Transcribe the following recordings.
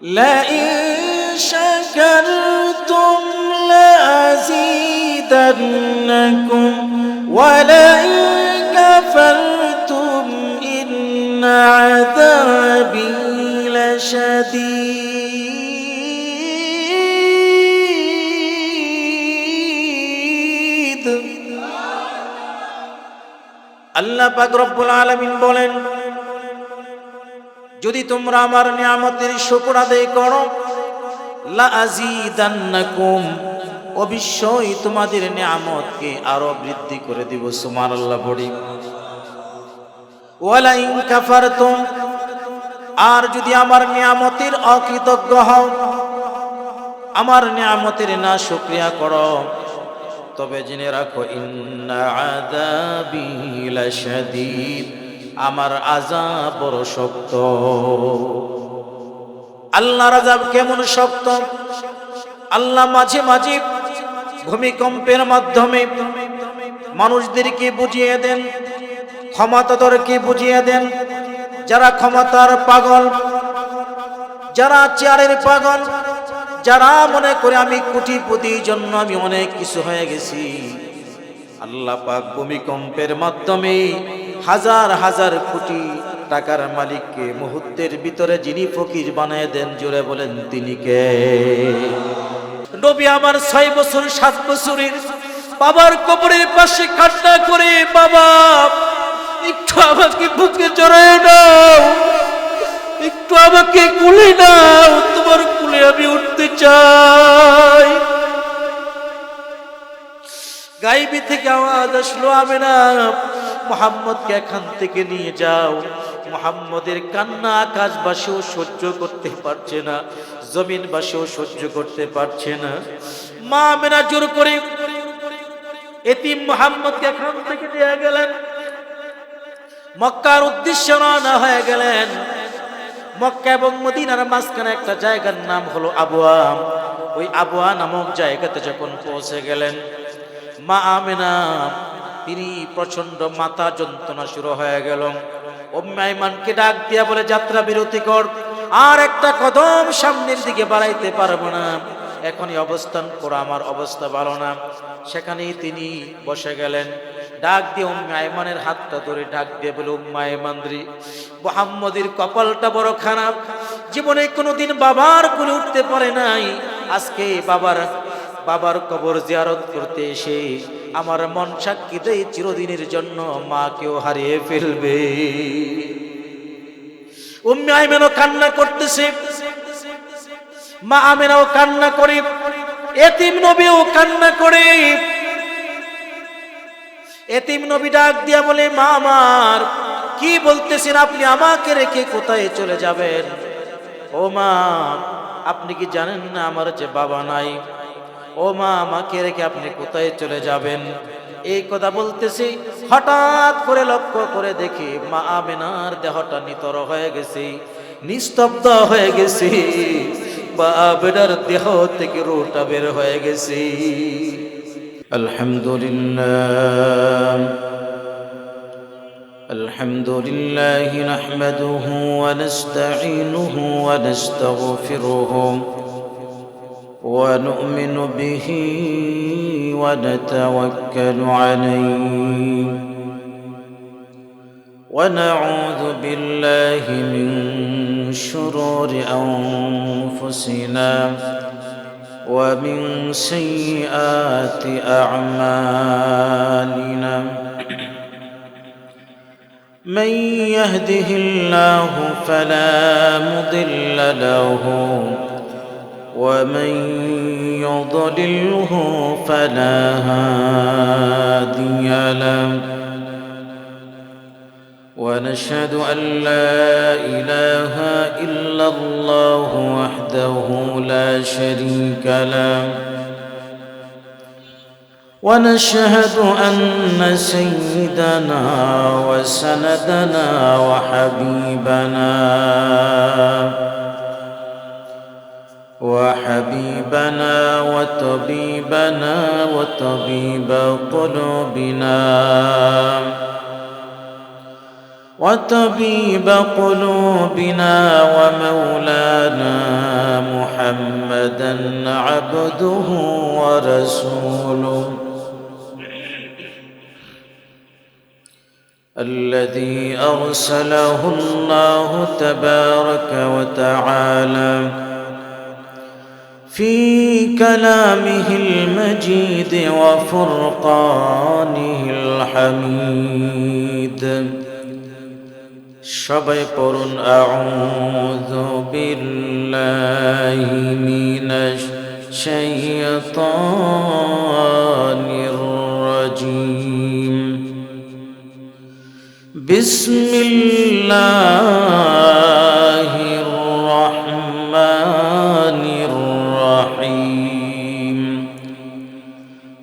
لئن شكرتم لأزيدنكم ولئن كفرتم إن عذابي لشديد আল্লাহ পাক রব্বুল আলামিন বলেন, যদি তোমরা আমার নিয়ামতের শুকর আদায় করো লা আযীদান্নাকুম, অবশ্যই তোমাদের নিয়ামতকে আরো বৃদ্ধি করে দিব। সুবহানাল্লাহ পড়ি। ওয়ালা ইন কাফারতুম, আর যদি আমার নিয়ামতের অকৃতজ্ঞ হও, আমার নিয়ামতের না শুকরিয়া করো, তবে জেনে রাখো ইন্না আযাবি লাশাদীদ, আমার আযাব বড় শক্ত। আল্লাহর আযাব কেমন শক্ত? আল্লাহ মাঝে মাঝে ভূমিকম্পের মাধ্যমে মানুষদেরকে বুঝিয়ে দেন, ক্ষমতাধরকে বুঝিয়ে দেন, যারা ক্ষমতার পাগল, যারা চেয়ারের পাগল, যারা মনে করে আমি কোটিপতির জন্য আমি অনেক কিছু হয়ে গেছি, আল্লাহ পাক ভূমিকম্পের মাধ্যমে হাজার হাজার কোটি টাকার মালিককে মুহূর্তের ভিতরে যিনি ফকির বানায় দেন, জোরে বলেন তিনি কে? নবী আমার 6 বছর 7 বছরের বাবার কবরের পাশে কান্না করে, বাবা একটু আমাকে বুকে জড়ায় নাও, একটু আমাকে কুলে নাও, তোমার কুলে আমি উঠতে চাই। গাইবি থেকে আওয়াজ আসলো, আমেনা মুহাম্মদকে এখান থেকে নিয়ে যাও। মুহাম্মদের কান্না আকাশবাসীও সহ্য করতে পারছে না, জমিনবাসীও সহ্য করতে পারছে না। মা আমেনা জোর করে এতিম মুহাম্মদকে এখান থেকে নিয়ে গেলেন, মক্কার উদ্দেশ্যে রওনা হয়ে গেলেন। মক্কা এবং মদিনার মাঝখানে একটা জায়গার নাম হলো আবওয়া। ওই আবওয়া নামক জায়গাতে যখন পৌঁছে গেলেন, মা আমেনা তিনি প্রচন্ড মাথা যন্ত্রণা শুরু হয়ে গেল। উম্মে আইমানকে ডাক দিয়া বলে, যাত্রা বিরতি কর, আর একটা কদম সামনের দিকে বাড়াইতে পারবো না, এখনই অবস্থান করো, আমার অবস্থা ভালো না। সেখানেই তিনি বসে গেলেন। ডাক দিয়ে উম্মে আইমানের হাতটা ধরে ডাক দিয়ে বলে, উম্মে আইমান রে, মুহাম্মদের কপালটা বড় খারাপ, জীবনে কোনোদিন বাবার কোলে উঠতে পারে নাই, আজকে বাবার কবর জিয়ারত করতে এসে আমার মন সাক্ষী দেয় চিরদিনের জন্য মাকেও হারিয়ে ফেলবে। উম্মে আইমানও কান্না করতেছে, মা আমেনাও কান্না করে, এতিম নবীও কান্না করে। এতিম নবী ডাক দিয়া বলে, মা আমার কি বলতেছেন, আপনি আমাকে রেখে কোথায় চলে যাবেন? ও মা, আপনি কি জানেন না আমার যে বাবা নাই? ও মা, আমাকে রেখে আপনি কোথায় চলে যাবেন? এই কথা বলতেছি, হঠাৎ করে লক্ষ্য করে দেখি মা আমেনার দেহটা নিতর হয়ে গেছে, নিস্তব্ধ হয়ে গেছে, বা আমেনার দেহ থেকে রূহটা বের হয়ে গেছে। আলহামদুলিল্লাহ আলহামদুলিল্লাহি নাহমাদুহু ওয়া নাস্তাঈনুহু ওয়া নাস্তাগফিরুহু ونؤمن به ونتوكل عليه ونعوذ بالله من شرور أنفسنا ومن سيئات أعمالنا من يهده الله فلا مضل له ومن يضلله فلا هادي له ونشهد أن لا إله إلا الله وحده لا شريك له ونشهد أن سيدنا وسندنا وحبيبنا وطبيب قلوبنا ومولانا محمدا عبده ورسوله الذي أرسله الله تبارك وتعالى في كلامه المجيد وفرقانه الحميد সবাই পড়ুন আউযু বিল্লাহি মিনাশ শাইতানির রাজীম বিসমিল্লাহির রাহমানির রাহিম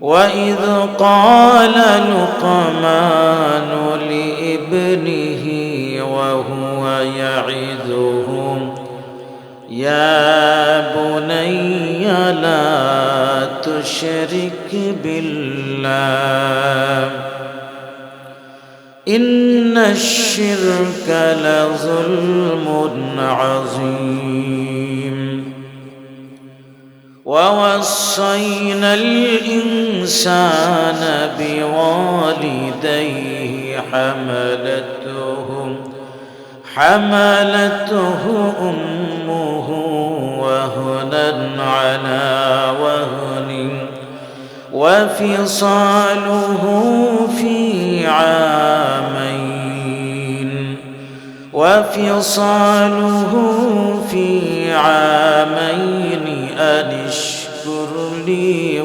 وإذ قال لقمان لابنه وهو يعظه يا بني لا تشرك بالله إن الشرك لظلم عظيم ووصينا الإنسان بوالديه حملته أمه وهنا على وهن وفصاله في عامين أن اشكر لي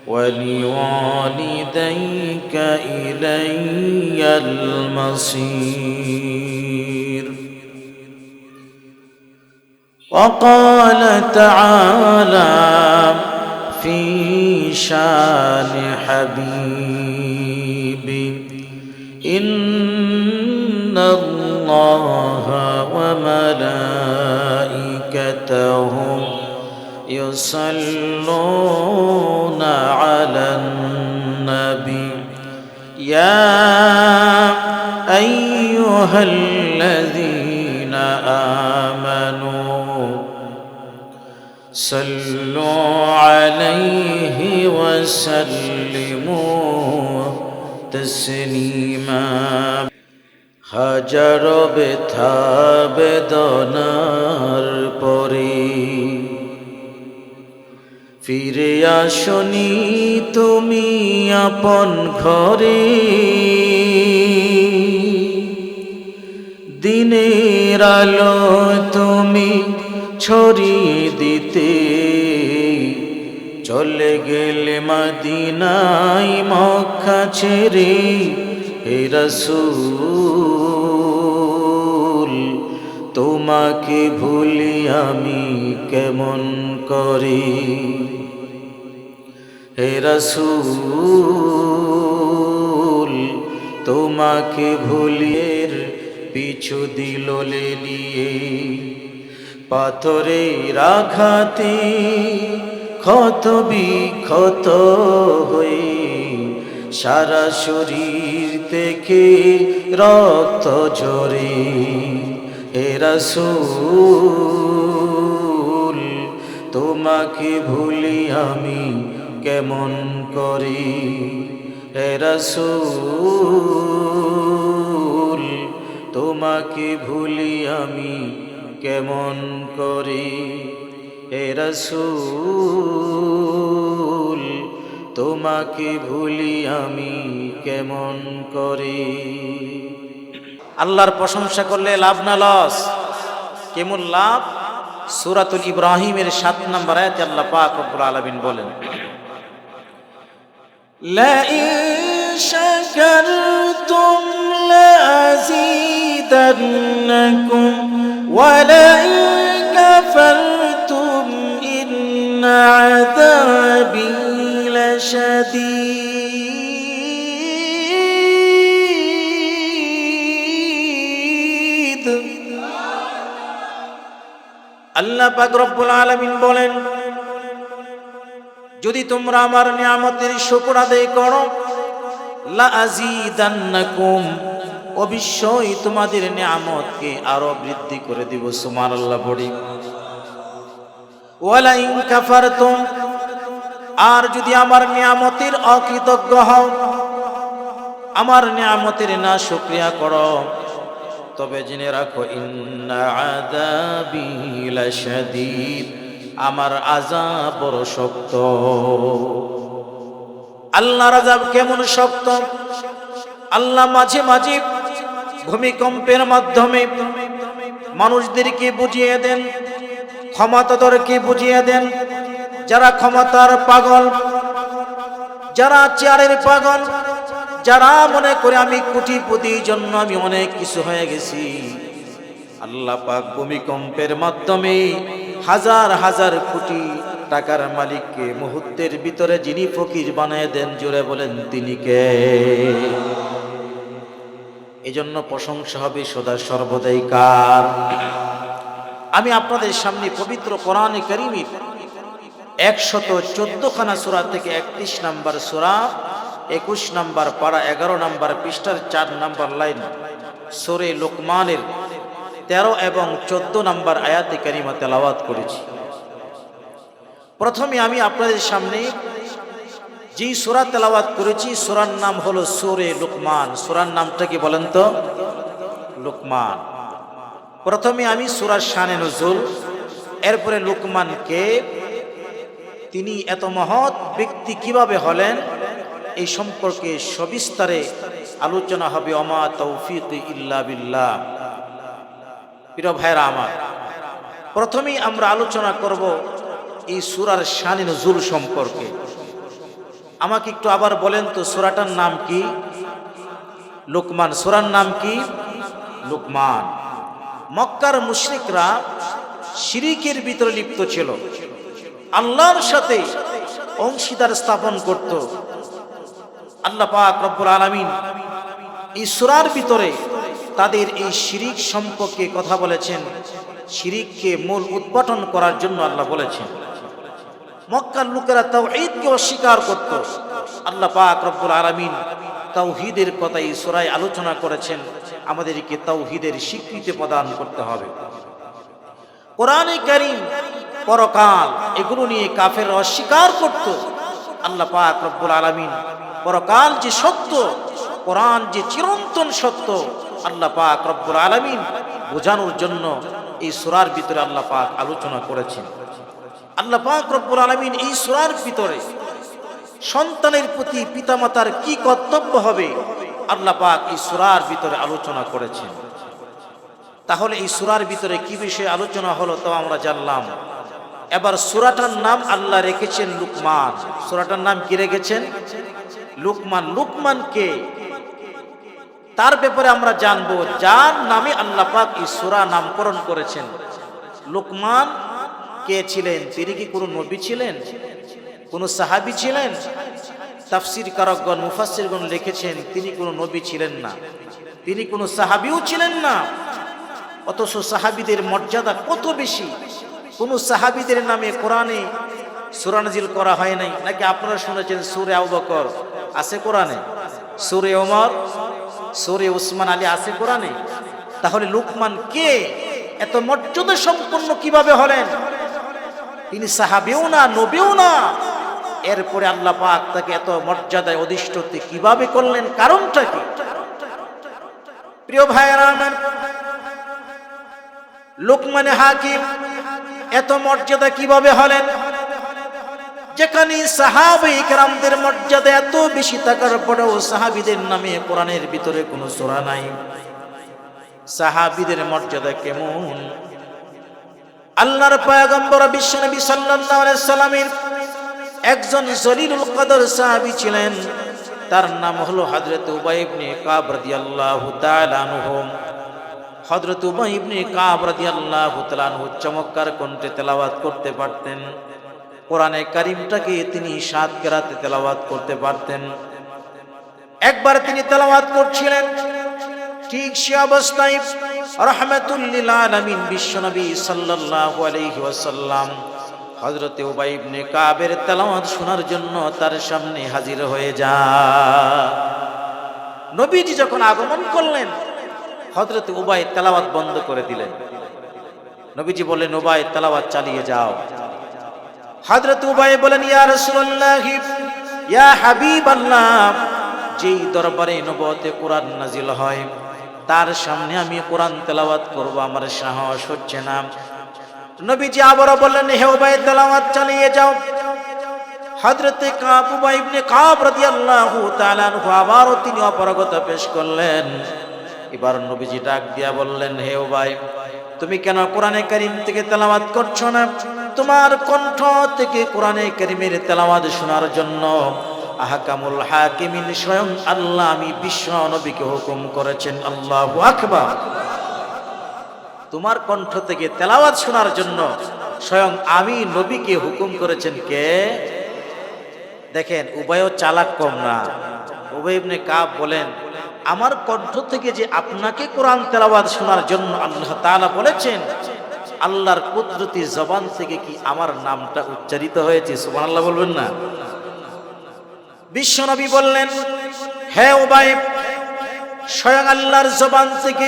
ولوالديك إلي المصير وقال تعالى في شان حبيبي إن الله وملائكته يصلون على النبي يا أيها الذين آمنوا صلوا عليه وسلموا تسليما হাজার ব্যথা বেদনার পরে ফিরে আসনি তুমি আপন ঘরে দিনের আলো তুমি ছড়িয়ে দিতে চলে গেলে মদিনায় মক্কা ছেড়ে হে রাসূল তোমাকে ভুলি আমি কেমন করে হে রাসূল তোমাকে ভুলিয়ে পিছু দিল লেলিয়ে পাথরের আঘাতে ক্ষত বিক্ষত হয়ে সারা শরীর থেকে রক্ত ঝরে হে রাসূল তোমাকে ভুলি আমি কেমন করি হে রাসূল তোমাকে ভুলি আমি কেমন করি হে রাসূল তোমাকে ভুলি আমি কেমন করি আল্লাহর প্রশংসা করলে লাভ না লস কেমন লাভ সূরাতুল ইব্রাহিমের 7 নম্বর আয়াতে আল্লাহ পাক রব্বুল আলামিন বলেন লা ইন শাকারতুম লাযীদান্নাকুম ওয়া লা ইন কাফারতুম ইন্না আযাবি লাশাদীদ আল্লাহ পাক রব্বুল আলামিন বলেন যদি তোমরা আমার নিয়ামতের শুকর আদায় করো লা আযীদান্নাকুম অবশ্যই তোমাদের নিয়ামতকে আরো বৃদ্ধি করে দিব। সুবহানাল্লাহ পড়ি। ওয়ালা ইন কাফারতুম, আর যদি আমার নিয়ামতের অকৃতজ্ঞ হও, আমার নিয়ামতের না শুকরিয়া করো, তবে জেনে রাখো ইন্না আযাবি লাশাদীদ, আমার আযাব বড় শক্ত। আল্লাহর আযাব কেমন শক্ত? আল্লাহ মাঝে মাঝে ভূমিকম্পের মাধ্যমে মানুষদেরকে বুঝিয়ে দেন, ক্ষমতাধরকে বুঝিয়ে দেন। যারা ক্ষমতার পাগল, যারা চেয়ারের পাগল, যারা মনে করে আমি কোটিপতির জন্য আমি অনেক কিছু হয়ে গেছি, আল্লাহ পাক ভূমিকম্পের মাধ্যমে হাজার হাজার কোটি টাকার মালিককে মুহূর্তের ভিতরে যিনি ফকির বানিয়ে দেন, জোরে বলেন তিনি কে? এজন্য প্রশংসা হবে সদা সর্বদাই কার? আমি আপনাদের সামনে পবিত্র কোরআনে কারীমের 114খানা সূরা থেকে 31 নম্বর সূরা, 21 নম্বর পারা, 11 নম্বর পৃষ্ঠার 4 নম্বর লাইন সূরা লুকমানের 13 এবং 14 নম্বর আয়াতে কারিমা তেলাওয়াত করেছি। প্রথমে আমি আপনাদের সামনে যে সূরা তেলাওয়াত করেছি, সূরার নাম হলো সূরা লুকমান। সূরার নামটা কি বলেন তো? লুকমান। প্রথমে আমি সূরার শানে নুজুল, এরপরে লুকমানকে তিনি এত মহৎ ব্যক্তি কিভাবে হলেন এই সম্পর্কে সবিস্তারে আলোচনা হবে। ওমা তৌফিক ইল্লা বিল্লাহ। প্রিয় ভাইরা আমার, প্রথমেই আমরা আলোচনা করব এই সূরার শানে নুজুল সম্পর্কে। আমাকে একটু আবার বলেন তো, সূরাটার নাম কি? লুকমান। সূরার নাম কি? লুকমান। মক্কার মুশরিকরা শিরিকের ভিতরে লিপ্ত ছিল, আল্লাহর সাথে অংশীদার স্থাপন করত। আল্লাহ পাক রব্বুল আলামিন এই সূরার ভিতরে তাদের এই শিরিক সম্পর্কে কথা বলেছেন। শিরিককে মূল উদ্ঘাটন করার জন্য আল্লাহ বলেছেন। মক্কার লোকেরা তাওহীদকে অস্বীকার করত। আল্লাহ পাক রব্বুল আলামিন তাওহীদের কথা এই সূরায় আলোচনা করেছেন। আমাদেরকে তাওহীদের স্বীকৃতি প্রদান করতে হবে। কোরআনে কারীম, পরকাল, এগুলো নিয়ে কাফেররা অস্বীকার করত। আল্লাহ পাক রব্বুল আলামিন পরকাল যে সত্য, কোরআন যে চিরন্তন সত্য, আল্লাহ পাক রব্বুল আলামিন বোঝানোর জন্য এই সূরার ভিতরে আল্লাহ পাক আলোচনা করেছেন। আল্লাহ পাক রব্বুল আলামিন এই সূরার ভিতরে সন্তানের প্রতি পিতামাতার কি কর্তব্য হবে আল্লাহ পাক এই সূরার ভিতরে আলোচনা করেছেন। তাহলে এই সূরার ভিতরে কি বিষয়ে আলোচনা হলো তো আমরা জানলাম। এবার সূরাটার নাম আল্লাহ রেখেছেন লুকমান। সূরাটার নাম কি রেখেছেন? লুকমান। লুকমান কে? তার ব্যাপারে আমরা জানবো, যার নামে আল্লাহ পাক এই সূরা নামকরণ করেছেন। লুকমান কে ছিলেন? তিনি কি কোনো নবী ছিলেন? কোনো সাহাবী ছিলেন? তাফসীর কারকগণ, মুফাসসিরগণ লিখেছেন তিনি কোনো নবী ছিলেন না, তিনি কোনো সাহাবীও ছিলেন না। অথচ সাহাবীদের মর্যাদা কত বেশি! কোন সাহাবীদের নামে কোরআনে সূরা নাজিল করা হয় নাই নাকি? আপনারা শুনেছেন সূরা আবু বকর আছে কোরআনে, সূরা ওমর, সূরা উসমান আলী আছে কোরআনে। তাহলে লুকমান কে? এত মর্যাদা সম্পন্ন কিভাবে হলেন? তিনি সাহাবীও না, নবীও না, এরপরে আল্লাহ পাক তাকে এত মর্যাদায় অধিষ্ঠিত কিভাবে করলেন? কারণটা কি? প্রিয় ভাইয়েরা আমার, লুকমান হাকিম এত মর্যাদা কিভাবে হলেন? যেখানে সাহাবায়ে কেরামদের মর্যাদা এত বেশি থাকার পরেও সাহাবীদের নামে কোরআনের ভিতরে কোনো সূরা নাই। সাহাবীদের মর্যাদা কেমন? আল্লাহর পয়গম্বর বিশ্বনবী সাল্লাল্লাহু আলাইহি সাল্লামের একজন জলিলুল কদর সাহাবী ছিলেন, তার নাম হলো হযরত উবাই ইবনে কাব রাদিয়াল্লাহু তাআলা আনহু। হযরত উবাই ইবনে কাব রাদিয়াল্লাহু তাআলা আনহু চমৎকার কণ্ঠে তেলাওয়াত করতে পারতেন। কোরআনে কারীমটাকে তিনি 7 কেরাতে তেলাওয়াত করতে পারতেন। একবার তিনি তেলাওয়াত করছিলেন, ঠিক সে অবস্থায় রাহমাতুল লিল আলামিন বিশ্বনবী সাল্লাল্লাহু আলাইহি ওয়াসাল্লাম হযরত উবাই ইবনে কাবের তেলাওয়াত শোনার জন্য তার সামনে হাজির হয়ে যায়। নবীজি যখন আগমন করলেন, হযরত উবাই তেলাওয়াত বন্ধ করে দিলেন। নবীজি বললেন, উবাই তেলাওয়াত চালিয়ে যাও। হযরত উবাই বলেন, ইয়া রাসূলুল্লাহ, ইয়া হাবিবাল্লাহ, যেই দরবারে নবুয়তে কোরআন নাজিল হয় তার সামনে আমি কোরআন তেলাওয়াত করব, আমার সাহস হচ্ছে না। নবীজি আবারও বললেন, হে উবাই তেলাওয়াত চালিয়ে যাও। হযরতে কাব, উবাই ইবনে কাব রাদিয়াল্লাহু তাআলা আনহু আবারও তিনি অপারগতা পেশ করলেন। এবার নবীজি ডাক দিয়া বললেন, হে উবাই, তুমি কেন কোরআনে কারীম থেকে তেলাওয়াত করছো না? তোমার কণ্ঠ থেকে কোরআনে কারীমের তেলাওয়াত শোনার জন্য আহকামুল হাকিমিন স্বয়ং আল্লাহ আমি বিশ্ব নবীকে হুকুম করেছেন। আল্লাহু আকবার। তোমার কণ্ঠ থেকে তেলাওয়াত শোনার জন্য স্বয়ং আমি নবীকে হুকুম করেছেন কে? দেখেন, উবাইও চালাক কম না। উবাই ইবনে কাব বলেন, আমার কণ্ঠ থেকে যে আপনাকে কোরআন তেলাওয়াত শোনার জন্য আল্লাহ তাআলা বলেছেন, আল্লাহর কুদরতি জবান থেকে কি আমার নামটা উচ্চারিত হয়েছে? সুবহানাল্লাহ বলবেন না? বিশ্বনবী বললেন, হে উবাই, স্বয়ং আল্লাহর জবান থেকে,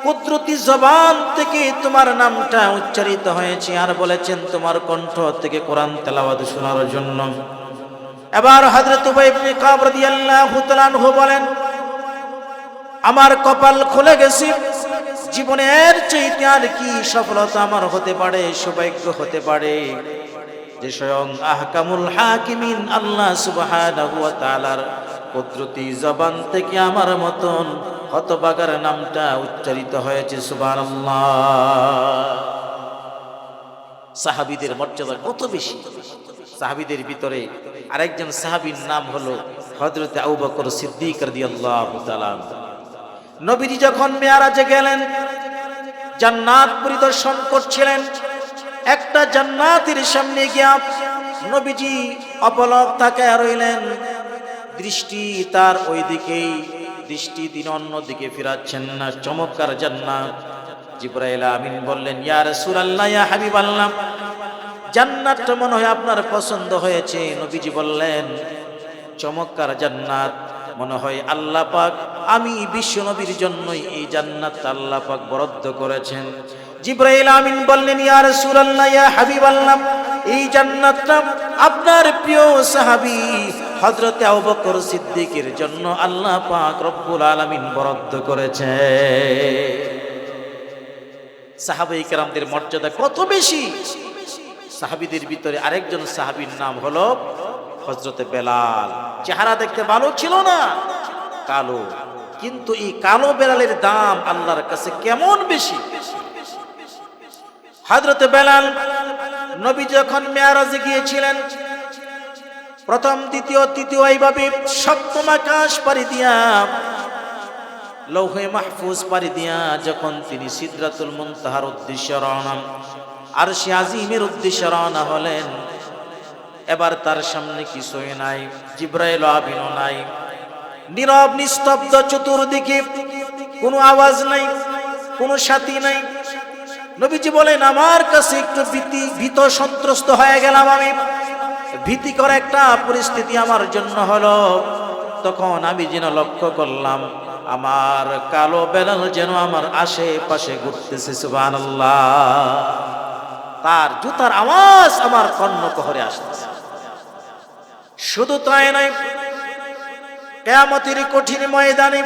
কুদরতি জবান থেকে তোমার নামটা উচ্চারিত হয়েছে, আর বলেছেন তোমার কণ্ঠ থেকে কোরআন তেলাওয়াত শোনার জন্য। এবার হযরত উবাই ইবনে কাব রাদিয়াল্লাহু তাআলা আনহু বলেন, আমার কপাল খুলে গেছে, জীবনের চাইতে আর কি সফলতা আমার হতে পারে, সৌভাগ্য হতে পারে যে স্বয়ং আহকামুল হাকিমিন আল্লাহ সুবহানাহু ওয়া তাআলার কুদরতি জবান থেকে আমার মতন হতভাগার নামটা উচ্চারিত হয়েছে। সুবহানাল্লাহ। সাহাবীদের মর্যাদা কত বেশি! সাহাবীদের ভিতরে আরেকজন সাহাবীর নাম হলো হযরত আবু বকর সিদ্দিক রাদিয়াল্লাহু তাআলা। নবীজি যখন মেরাজে গেলেন, জান্নাত পরিদর্শন করছিলেন, একটা জান্নাতের সামনে গিয়া নবীজি অপলক তাকায় রইলেন। দৃষ্টি তার ওই দিকেই, দৃষ্টি তিনি অন্য দিকে ফিরাচ্ছেন না। চমৎকার জান্নাত। জিবরাইল আমিন বললেন, ইয়া রাসূলুল্লাহ, ইয়া হাবিবাল্লাহ, জান্নাতটা মনে হয় আপনার পছন্দ হয়েছে। নবীজি বললেন, চমৎকার জান্নাত, মনে হয় আল্লাহ পাক আমি বিশ্ব নবীর জন্যই এই জান্নাতটা আল্লাহ পাক বরাদ্দ করেছেন। জিবরাইল আমিন বললেন, ইয়া রাসূলুল্লাহ, ইয়া হাবিবাল্লাহ, এই জান্নাতটা আপনার প্রিয় সাহাবী হযরত আবু বকর সিদ্দিকের জন্য আল্লাহ পাক রব্বুল আলামিন বরাদ্দ করেছে। সাহাবায়ে কেরামদের মর্যাদা কত বেশি! সাহাবীদের ভিতরে আরেকজন সাহাবীর নাম হলো হযরত বেলাল। চেহারা দেখতে ভালো ছিল না, কালো, কিন্তু এই কালো বেলালের দাম আল্লাহর কাছে কেমন বেশি! হযরত বেলাল নবী যখন মেরাজে গিয়েছিলেন, প্রথম, দ্বিতীয়, তৃতীয়, এইভাবে সপ্তম আকাশ পাড়ি দিয়া, লৌহে মাহফুজ পাড়ি দিয়া যখন তিনি সিদরাতুল মুনতাহার উদ্দেশ্যে রওনা, আরশে আজিমের উদ্দেশ্যে রওনা হলেন, এবার তার সামনে কিছুই নাই, জিবরাইল আমিনও নাই, নীরব নিস্তব্ধ, চতুর্দিকে কোনো আওয়াজ নাই, কোনো সাথী নাই। নবীজি বলেন, আমার কাছে একটু ভীত সন্ত্রস্ত হয়ে গেলাম আমি, ভীতিকর একটা পরিস্থিতি আমার জন্য হলো। তখন আমি যেন লক্ষ্য করলাম আমার কালো বেলাল যেন আমার আশেপাশে ঘুরতেছে। সুবহানাল্লাহ। তার জুতার আওয়াজ আমার কর্ণকুহরে আসতেছে। শুধু তাই নয়, কিয়ামতের কঠিন ময়দানে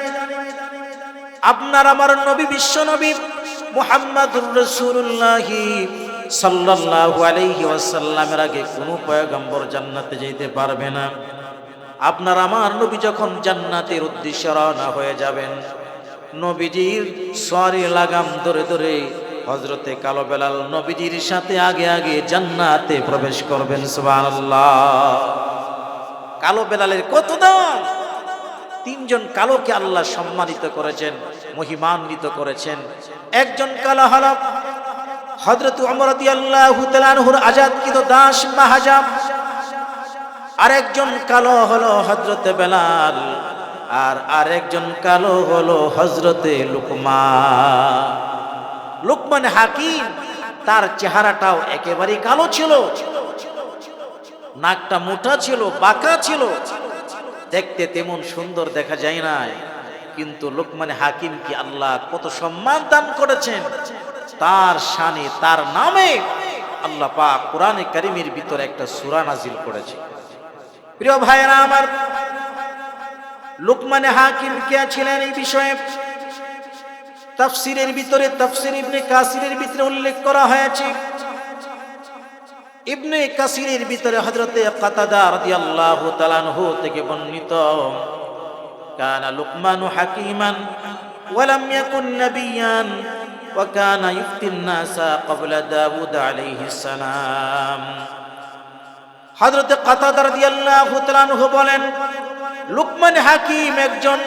আপনার আমার নবী, বিশ্ব নবী মুহাম্মাদুর রাসূলুল্লাহ সাল্লাল্লাহু আলাইহি ওয়াসাল্লামের আগে কোনো পয়গম্বর জান্নাতে যেতে পারবে না। আপনার আমার নবী যখন জান্নাতের উদ্দেশ্যে রওনা হয়ে যাবেন, নবীজির সওয়ারি লাগাম ধরে ধরে হযরতে কালো বেলাল নবীজির সাথে আগে আগে জান্নাতে প্রবেশ করবেন। সুবহানাল্লাহ। কালো বেলালের কত দাম! তিনজন কালোকে আল্লাহ সম্মানিত করেছেন, মহিমান্বিত করেছেন। একজন কালো হল হযরত ওমর রাদিয়াল্লাহু তাআলা আনহুর আজাদকৃত দাস মাহাজাব, আরেকজন কালো হলো হযরতে বেলাল, আর আরেকজন কালো হলো হযরতে লুকমান হাকিম। তার চেহারাটাও একেবারে কালো ছিল, নাকটা মোটা ছিল, বাঁকা ছিল, দেখতে তেমন সুন্দর দেখা যায় না। কিন্তু লোকমানে হাকিম কি আল্লাহ কত সম্মান দান করেছেন, তার শানে তার নামে আল্লাহ পাক কোরআনে কারীমের ভিতরে একটা সূরা নাজিল করেছে। প্রিয় ভাইরা আমার, লোকমানে হাকিম কে ছিলেন এই বিষয়ে তাফসীরের ভিতরে তাফসীর ইবনে কাসিরের ভিতরে উল্লেখ করা হয়েছে। ইবনে কাসিরের ভিতরে হযরতে কাতাদা রাদিয়াল্লাহু তাআলা আনহু থেকে বর্ণিত, কানা লুকমানু হাকিমান ওয়া লাম ইয়াকুন নাবিয়ান ওয়া কানা ইফতিন নাসা ক্বাবলা দাউদ আলাইহিস সালাম। হযরতে কাতাদা রাদিয়াল্লাহু তাআলা আনহু বলেন, লুকমান হাকিম একজন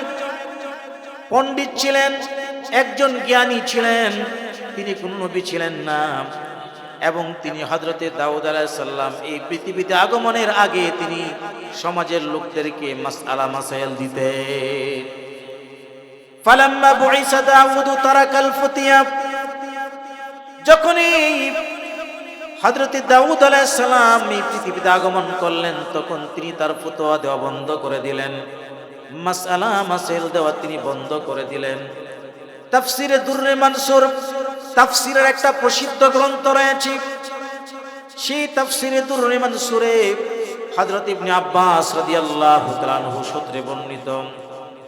পণ্ডিত ছিলেন, একজন জ্ঞানী ছিলেন, তিনি কোন নবী ছিলেন না, এবং তিনি হযরতে দাউদ আলাইহিস সালাম এই পৃথিবীতে আগমনের আগে তিনি সমাজের লোকদেরকে মাসআলা মাসাইল দিতেন। ফালাম্মা বুইসা দাউদ তারাকাল ফুতিয়া, যখনই হযরতে দাউদ আলাইহিস সালাম এই পৃথিবীতে আগমন করলেন, তখন তিনি তার ফতোয়া দেওয়া বন্ধ করে দিলেন, মাসআলা মাসাইল দেওয়া তিনি বন্ধ করে দিলেন। তাফসীরে দুররে মানসুর তাফসীরের একটা প্রসিদ্ধ গ্রন্থ রয়েছে, সেই তাফসীরে দুররে মানসুরে হযরত ইবনে আব্বাস রাদিয়াল্লাহু তাআলা আনহু সূত্রে বর্ণিত,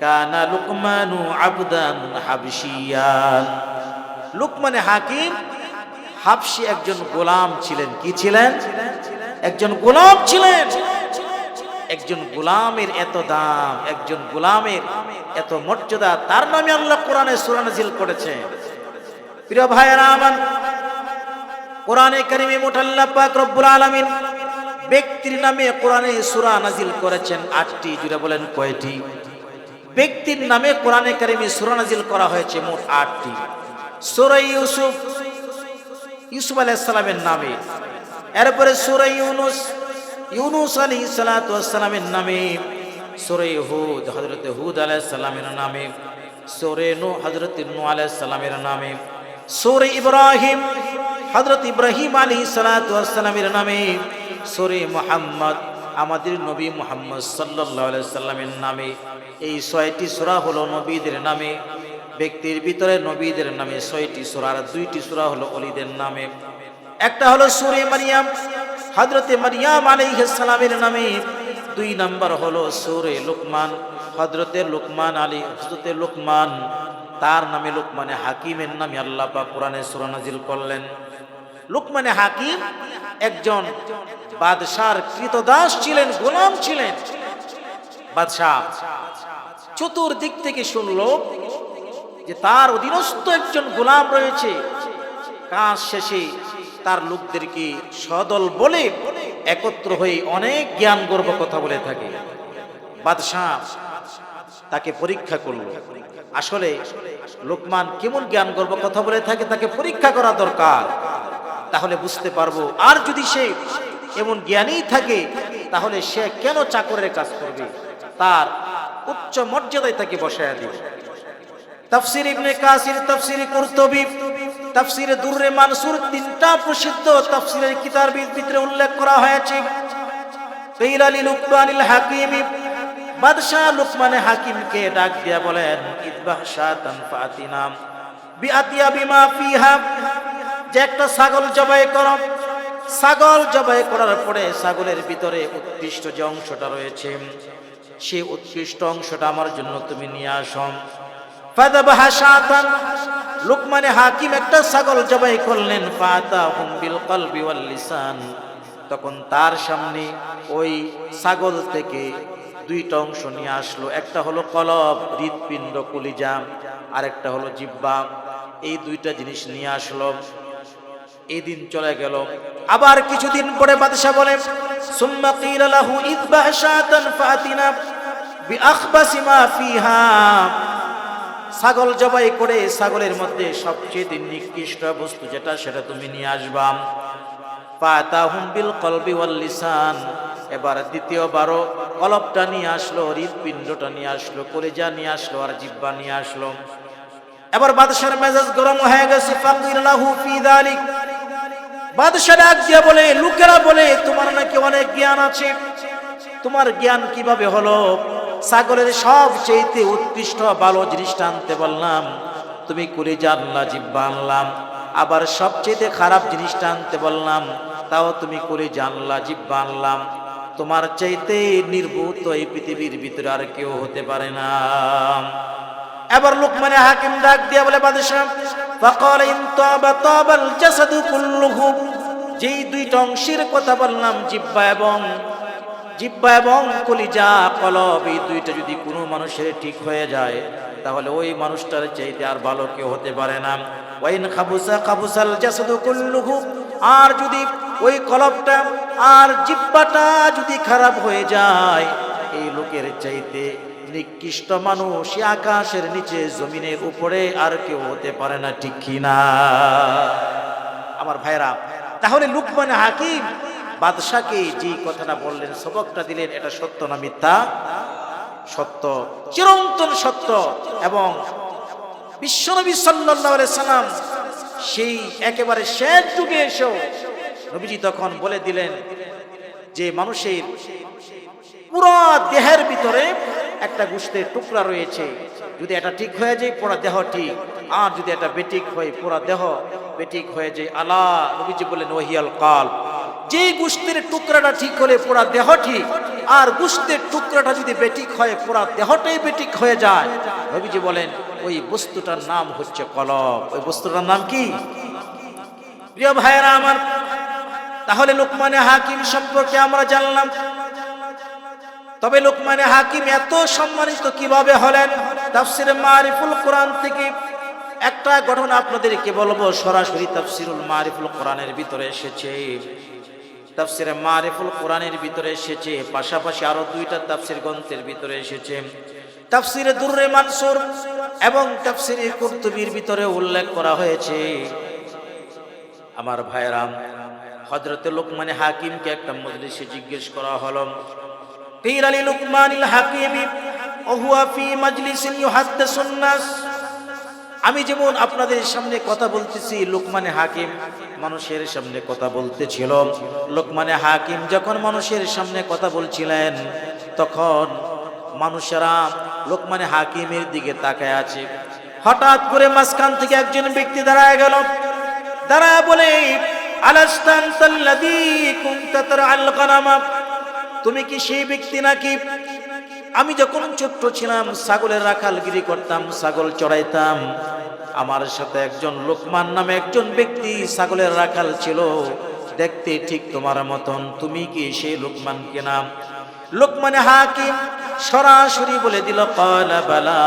কানা লুকমানু আবদান হাবশিয়ান, লুকমানে হাকিম হাবশী একজন গোলাম ছিলেন। কি ছিলেন? একজন গোলাম ছিলেন। একজন গোলামের এত দাম, একজন গোলামের এত মর্যাদা, তার নামে আল্লাহ কোরআনে সূরা নাজিল করেছেন। প্রিয় ভাইরা আমার, কোরআনে কারীমে মোট আল্লাহ পাক রব্বুল আলামিন ব্যক্তির নামে কোরআনে সূরা নাজিল করেছেন 8টি। জুড়ে বলেন কয়টি? ব্যক্তির নামে কোরআনে কারীমে সূরা নাজিল করা হয়েছে মোট 8টি। সূরা ইউসুফ, ইউসুফ আলাইহিস সালামের নামে। এরপরে সূরা ইউনুস, ইউনুস আলাইহিস সালাতু ওয়াস সালামের নামে। সূরা হুদ, হযরতে হুদ আলাইহিস সালামের নামে। সূরা নূহ, হযরতে নূহ আলাইহিস সালামের নামে। সূরা ইব্রাহিম, হযরত ইব্রাহিম আলাইহিস সালাতু ওয়াস সালামের নামে। সূরা মুহাম্মদ, আমাদের নবী মুহাম্মদ সাল্লাল্লাহু আলাইহি সাল্লামের নামে। এই 6টি সূরা হলো নবীদের নামে। ব্যক্তির ভিতরে নবীদের নামে 6টি সূরা, আর 2টি সূরা হলো ওলিদের নামে। একটা হলো সূরা মারইয়াম, হযরতে মারইয়াম আলাইহিস সালামের নামে। 2 নাম্বার হলো সূরা লুকমান, হযরতে লুকমান হযরতে লুকমান, তার নামে লুকমানে হাকিমের নামে আল্লাহ পাক কোরআনে সূরা নাজিল করলেন। লুকমানে হাকিম একজন বাদশার কৃতদাস ছিলেন, গোলাম ছিলেন। বাদশা চতুর্দিক থেকে শুনল যে তার অধীনস্থ একজন গোলাম রয়েছে, কাজ শেষে তার লোকদেরকে সদল বলে একত্র হয়ে অনেক জ্ঞান গর্ব কথা বলে থাকে। বাদশাহ তাকে পরীক্ষা করল, আসলে লোকমান কেমন জ্ঞান গর্ব কথা বলে থাকে, তাকে পরীক্ষা করা দরকার, তাহলে বুঝতে পারবো। আর যদি সে এমন জ্ঞানী থাকে, তাহলে সে কেন চাকরের কাজ করবে, তার উচ্চ মর্যাদায় তাকে বসায়া দিবে। তাফসীর ইবনে কাসির, তাফসীর কুরতুবী, তাফসীরে দুররে মানসুর, 3টা প্রসিদ্ধ তাফসীরের কিতাবের ভিতরে উল্লেখ করা হয়েছে। কাইলা লিলুকমানিল হাকিম, বাদশা লুকমানে হাকিমকে ডাক দিয়া বলেন, ইযবাহ শাতান ফাতিনা বিআতিয়া বিমা ফিহা, যে একটা ছাগল জবাই করো। ছাগল জবাই করার পরে ছাগলের ভিতরে উৎকৃষ্ট যে অংশটা রয়েছে, সেই উৎকৃষ্ট অংশটা আমার জন্য তুমি নিয়ে আসো। ফাযাবাহা শাতান, লুকমানে হাকিম একটা ছাগল জবাই করলেন। ফাতাহুম বিল কলবি ওয়াল লিসান, তখন তার সামনে ওই ছাগল থেকে 2টা অংশ নিয়ে আসলো। একটা হলো কলব, হৃৎপিণ্ড, কলিজা, আর একটা হলো জিহ্বা। এই 2টা জিনিস নিয়ে আসলো। এই দিন চলে গেল। আবার কিছুদিন পরে বাদশা বলে, সুম্মা কিলা লাহু ইযবাহ শাতান ফাতিনা বিআখবাসি মা ফিহা, ছাগল জবাই করে ছাগলের মধ্যে সবচেয়ে নিকৃষ্ট বস্তু যেটা, সেটা তুমি নিয়ে আসবা। ফাতাহুম বিল কলবি ওয়াল লিসান, এবার দ্বিতীয়বারও কলবটা নিয়ে আসলো, হৃৎপিণ্ডটা নিয়ে আসলো, কলিজা নিয়ে আসলো, আর জিহ্বা নিয়ে আসলো। এবার বাদশার মেজাজ গরম হয়ে গেছে। ফাকির লাহু ফি যালিক, বাদশা ডাক দিয়ে বলে, লোকেরা বলে তোমার নাকি অনেক জ্ঞান আছে, তোমার জ্ঞান কিভাবে হলো? ছাগলের সবচেয়ে উৎকৃষ্ট ভালো জিনিসটা আনতে বললাম, তুমি কলিজা আনলা, জিহ্বা আনলাম। আবার সবচেয়ে খারাপ জিনিসটা আনতে বললাম, তাও তুমি কলিজা আনলা, জিহ্বা আনলাম। তোমার চাইতে নির্বুত এই পৃথিবীর ভিতরে আর কেউ হতে পারে না। এবার লোকমানে হাকিম ডাক দিয়া বলে, বাদশাহ, ফাকাল ইন তাবা তাবাল জাসাদু কুল্লুহু, যেই দুইটা অংশের কথা বললাম, জিহ্বা এবং কলিজা, কলব, এই দুইটা যদি কোনো মানুষের ঠিক হয়ে যায়, তাহলে ওই মানুষটার চাইতে আর ভালো কেউ হতে পারে না। ওয়াইন খাবুসা খাবুসাল জাসাদু কুল্লুহু, আর যদি ওই কলবটা আর জিহ্বাটা যদি খারাপ হয়ে যায়, এই লোকের চাইতে নিকৃষ্ট মানুষ আকাশের নিচে জমিনের উপরে আর কেউ হতে পারে না, ঠিক কিনা আমার ভাইরা? তাহলে লোকমান হাকিম বাদশাকে যে কথাটা বললেন, সবকটা দিলেন, এটা সত্য না মিথ্যা? সত্য, চিরন্তন সত্য। এবং বিশ্বনবী সাল্লাল্লাহু আলাইহি সাল্লাম সেই একেবারে শেষ যুগে এসেও নবীজি তখন বলে দিলেন যে মানুষের পুরো দেহের ভিতরে একটা গোশতের টুকরা রয়েছে, যদি এটা ঠিক হয়ে যায় পুরো দেহ ঠিক, আর যদি এটা বেঠিক হয় পুরো দেহ বেঠিক হয়ে যায়। আলা, নবীজি বলেন ওহিয়াল কাল, যে গোশতের টুকরাটা ঠিক হলে পুরো দেহ ঠিক, আর গোশতের টুকরাটা যদি বেঠিক হয় পুরো দেহটাই বেঠিক হয়ে যায়। নবীজি বলেন ওই বস্তুটার নাম হচ্ছে কলব। ওই বস্তুটার নাম কি? প্রিয় ভাইরা আমার, তাহলে লোকমানে হাকিম সম্পর্কে আমরা জানলাম। তবে লোকমানে হাকিম এত সম্মানিত কিভাবে হলেন? তাফসিরে মারিফুল কোরআন থেকে একটা ঘটনা আপনাদেরকে বলবো, সরাসরি তাফসিরুল মারিফুল কোরআনের ভিতরে এসেছে। তাফসিরে মারিফুল কোরআনের ভিতরে এসেছে, পাশাপাশি আরো দুইটা তাফসির গ্রন্থের ভিতরে এসেছে। তাফসিরে দুররে মানসুর এবং তাফসিরে কুরতুবীর ভিতরে উল্লেখ করা হয়েছে। আমার ভাইরা, হযরতে লোকমানে হাকিমকে একটা মজলিসে জিজ্ঞেস করা হলো, কিলা লি লোকমানিল হাকিমি ওয়া হুয়া ফি মাজলিসিন ইউহাদ্দিসুন নাস। আমি যেমন আপনাদের সামনে কথা বলতেছি, লোকমানে হাকিম মানুষের সামনে কথা বলতেছিল। লোকমানে হাকিম যখন মানুষের সামনে কথা বলছিলেন, তখন মানুষেরা লোকমানে হাকিমের দিকে তাকায় আছে। হঠাৎ করে মাঝখান থেকে একজন ব্যক্তি দাঁড়ায় গেল, দাঁড়ায় বলে, আলাস্তানতাল্লাযী কুনতা তারআল গানামা, তুমি কি সেই ব্যক্তি নাকি আমি যখন ছোট্ট ছিলাম ছাগলের রাখালগিরি করতাম, ছাগল চড়াইতাম, আমার সাথে একজন লোকমান নামে একজন ব্যক্তি ছাগলের রাখাল ছিল, দেখতে ঠিক তোমার মতন, তুমি কি সেই লোকমান কিনা? লোকমানে হাকিম সরাসরি বলে দিল, ক্বালা বালা,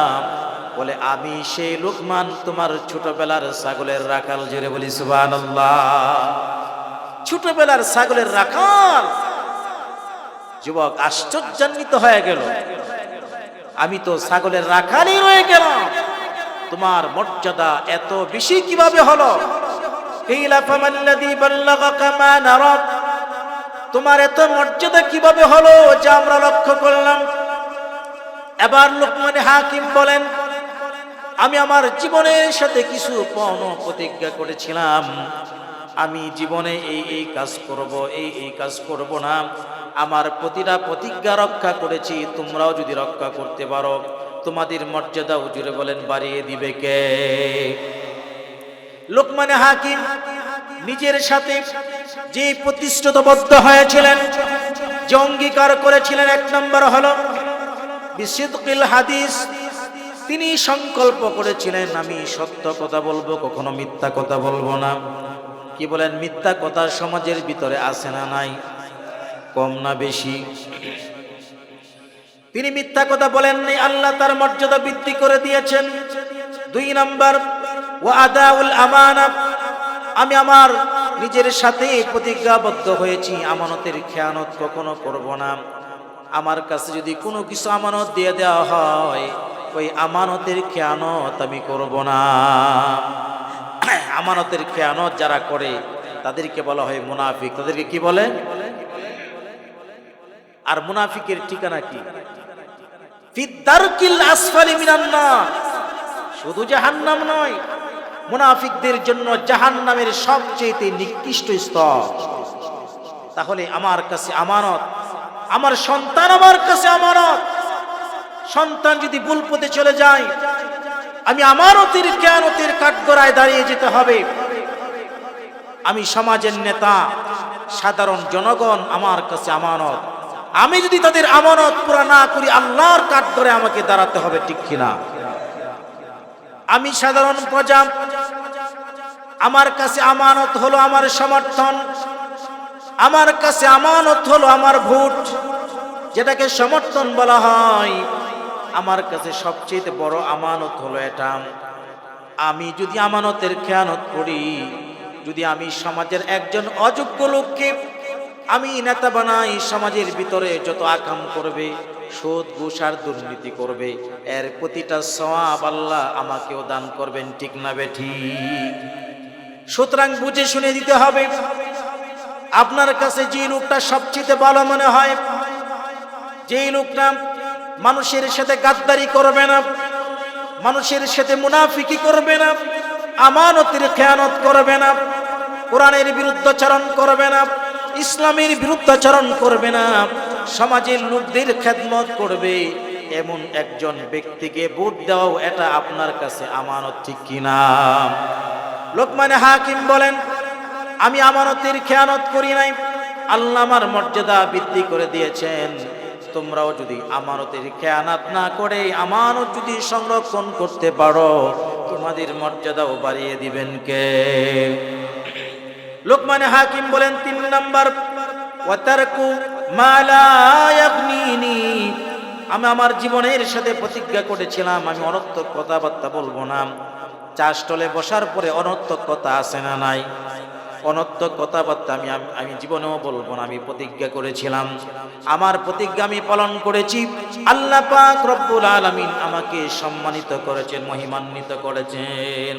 বলে আমি সেই লোকমান, তোমার ছোটবেলার ছাগলের রাখাল। জোরে বলি সুবহানাল্লাহ। ছোটবেলার ছাগলের রাখাল। যুবক আশ্চর্যান্বিত হয়ে গেল, আমি তো ছাগলের রাখালই রয়ে গেলাম, তোমার মর্যাদা এত বেশি কিভাবে হলো? কিলা ফামাল্লাযী বাল্লাগাকা মা নারা, তোমার এত মর্যাদা কিভাবে হলো যা আমরা লক্ষ্য করলাম? এবার লোকমানে হাকিম বলেন, আমি আমার জীবনের সাথে কিছু পণ প্রতিজ্ঞা করেছিলাম, আমি জীবনে এই কাজ করব, এই কাজ করব না। আমার প্রতিটা প্রতিজ্ঞা রক্ষা করেছি, তোমরাও যদি রক্ষা করতে পারো তোমাদের মর্যাদা হুজুরে বলেন বাড়িয়ে দিবে কে? লোকমানে হাকিম নিজের সাথে যে প্রতিশ্রুতিবদ্ধ হয়েছিলেন, যে অঙ্গীকার করেছিলেন, এক নম্বর হলো বিসিদকিল হাদিস, তিনি সংকল্প করেছিলেন আমি সত্য কথা বলবো, কখনো মিথ্যা কথা বলবো না। কি বলেন? মিথ্যা কথা সমাজের ভিতরে আছে না নাই? কম না বেশি? তিনি মিথ্যা কথা বলেননি, আল্লাহ তার মর্যাদা বৃদ্ধি করে দিয়েছেন। দুই নাম্বার, ওয়া আদাউল আমানাত, আমি আমার নিজের সাথে প্রতিজ্ঞাবদ্ধ হয়েছি, আমানতের খেয়ানত কখনো করব না। আমার কাছে যদি কোনো কিছু আমানত দিয়ে দেওয়া হয়, ওই আমানতের খেয়ানত আমি করব না। আমানতের খেয়ানত যারা করে তাদেরকে বলা হয় মুনাফিক। তাদেরকে কি বলে? আর মুনাফিকের ঠিকানা কি? ফিদ্দারকিল আসফালি মিনান নার, শুধু জাহান্নাম নয়, মুনাফিকদের জন্য জাহান্নামের সবচেয়ে নিকৃষ্ট স্তর। তাহলে আমার কাছে আমানত, আমার সন্তান আমার কাছে আমানত, সন্তান যদি ভুল পথে চলে যায়, আমি আমানতের কিয়ামতের কাঠগড়ায় দাঁড়িয়ে যেতে হবে। আমি সমাজের নেতা, সাধারণ জনগণ আমার কাছে আমানত। আমি যদি তাদের আমানত পুরা না করি, আল্লাহর কাঠগড়ায় আমাকে দাঁড়াতে হবে, ঠিক কিনা? আমি সাধারণ প্রজা, আমার কাছে আমানত হলো আমার সমর্থন, আমার কাছে আমানত হলো আমার ভোট, যেটাকে সমর্থন বলা হয়। আমার কাছে সবচেয়ে বড় আমানত হলো এটা। আমি যদি আমানতের খেয়ানত করি, যদি আমি সমাজের একজন অযোগ্য লোককে আমি নেতা বানাই, সমাজের ভিতরে যত আকাম করবে, সুদ ঘুষ আর দুর্নীতি করবে, এর প্রতিটা সওয়াব আল্লাহ আমাকেও দান করবেন, ঠিক না বেঠিক? সুতরাং বুঝে শুনে দিতে হবে। আপনার কাছে যে লোকটা সবচেয়ে ভালো মনে হয়, যেই লোকটা মানুষের সাথে গাদ্দারি করবে না, মানুষের সাথে মুনাফিকি করবে না, আমানতের খেয়ানত করবে না, কোরআনের বিরুদ্ধাচরণ করবে না, ইসলামের বিরুদ্ধাচরণ করবে না, সমাজের লোকদের খেদমত করবে, এমন একজন ব্যক্তিকে ভোট দাও, এটা আপনার কাছে আমানত, ঠিক কিনা? লোকমান হাকিম বলেন, আমি আমানতের খেয়ানত করি নাই, আল্লাহ আমার মর্যাদা বৃদ্ধি করে দিয়েছেন। তোমরাও যদি আমানতের খেয়ানত না করে আমানত যদি সংরক্ষণ করতে পারো, তোমাদের মর্যাদাও বাড়িয়ে দিবেন কে? লোকমান হাকিম বলেন 3 নাম্বার, ওয়াতারকু মা লা ইয়াগনিনি। আমি আমার জীবনের সাথে প্রতিজ্ঞা করেছিলাম আমি অনর্থক কথাবার্তা বলবো না। চা স্টলে বসার পরে অনর্থক কথা আছে না নাই? অনর্থক কথাবার্তা আমি জীবনেও বলবো না, আমি প্রতিজ্ঞা করেছিলাম। আমার প্রতিজ্ঞা আমি পালন করেছি। আল্লাহ পাক রব্বুল আলামিন আমাকে সম্মানিত করেছেন, মহিমান্বিত করেছেন।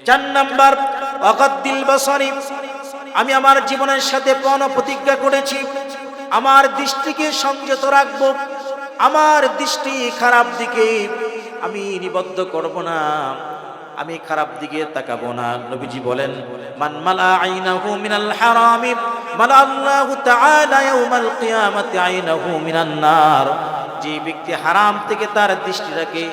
4 নাম্বার, ওয়াকাদ্দিল বাসারি। আমি আমার জীবনের সাথে পূর্ণ প্রতিজ্ঞা করেছি আমার দৃষ্টিকে সংযত রাখবো, আমার দৃষ্টি খারাপ দিকে আমি নিবদ্ধ করব না, আমি খারাপ দিকে তাকাবো না। নবীজি বলেন, মান মালা আইনাহু মিনাল হারামি মালা আল্লাহু তাআলা ইয়াউমাল কিয়ামাতি আইনাহু মিনান নার। যে ব্যক্তি হারাম থেকে তার দৃষ্টিটাকে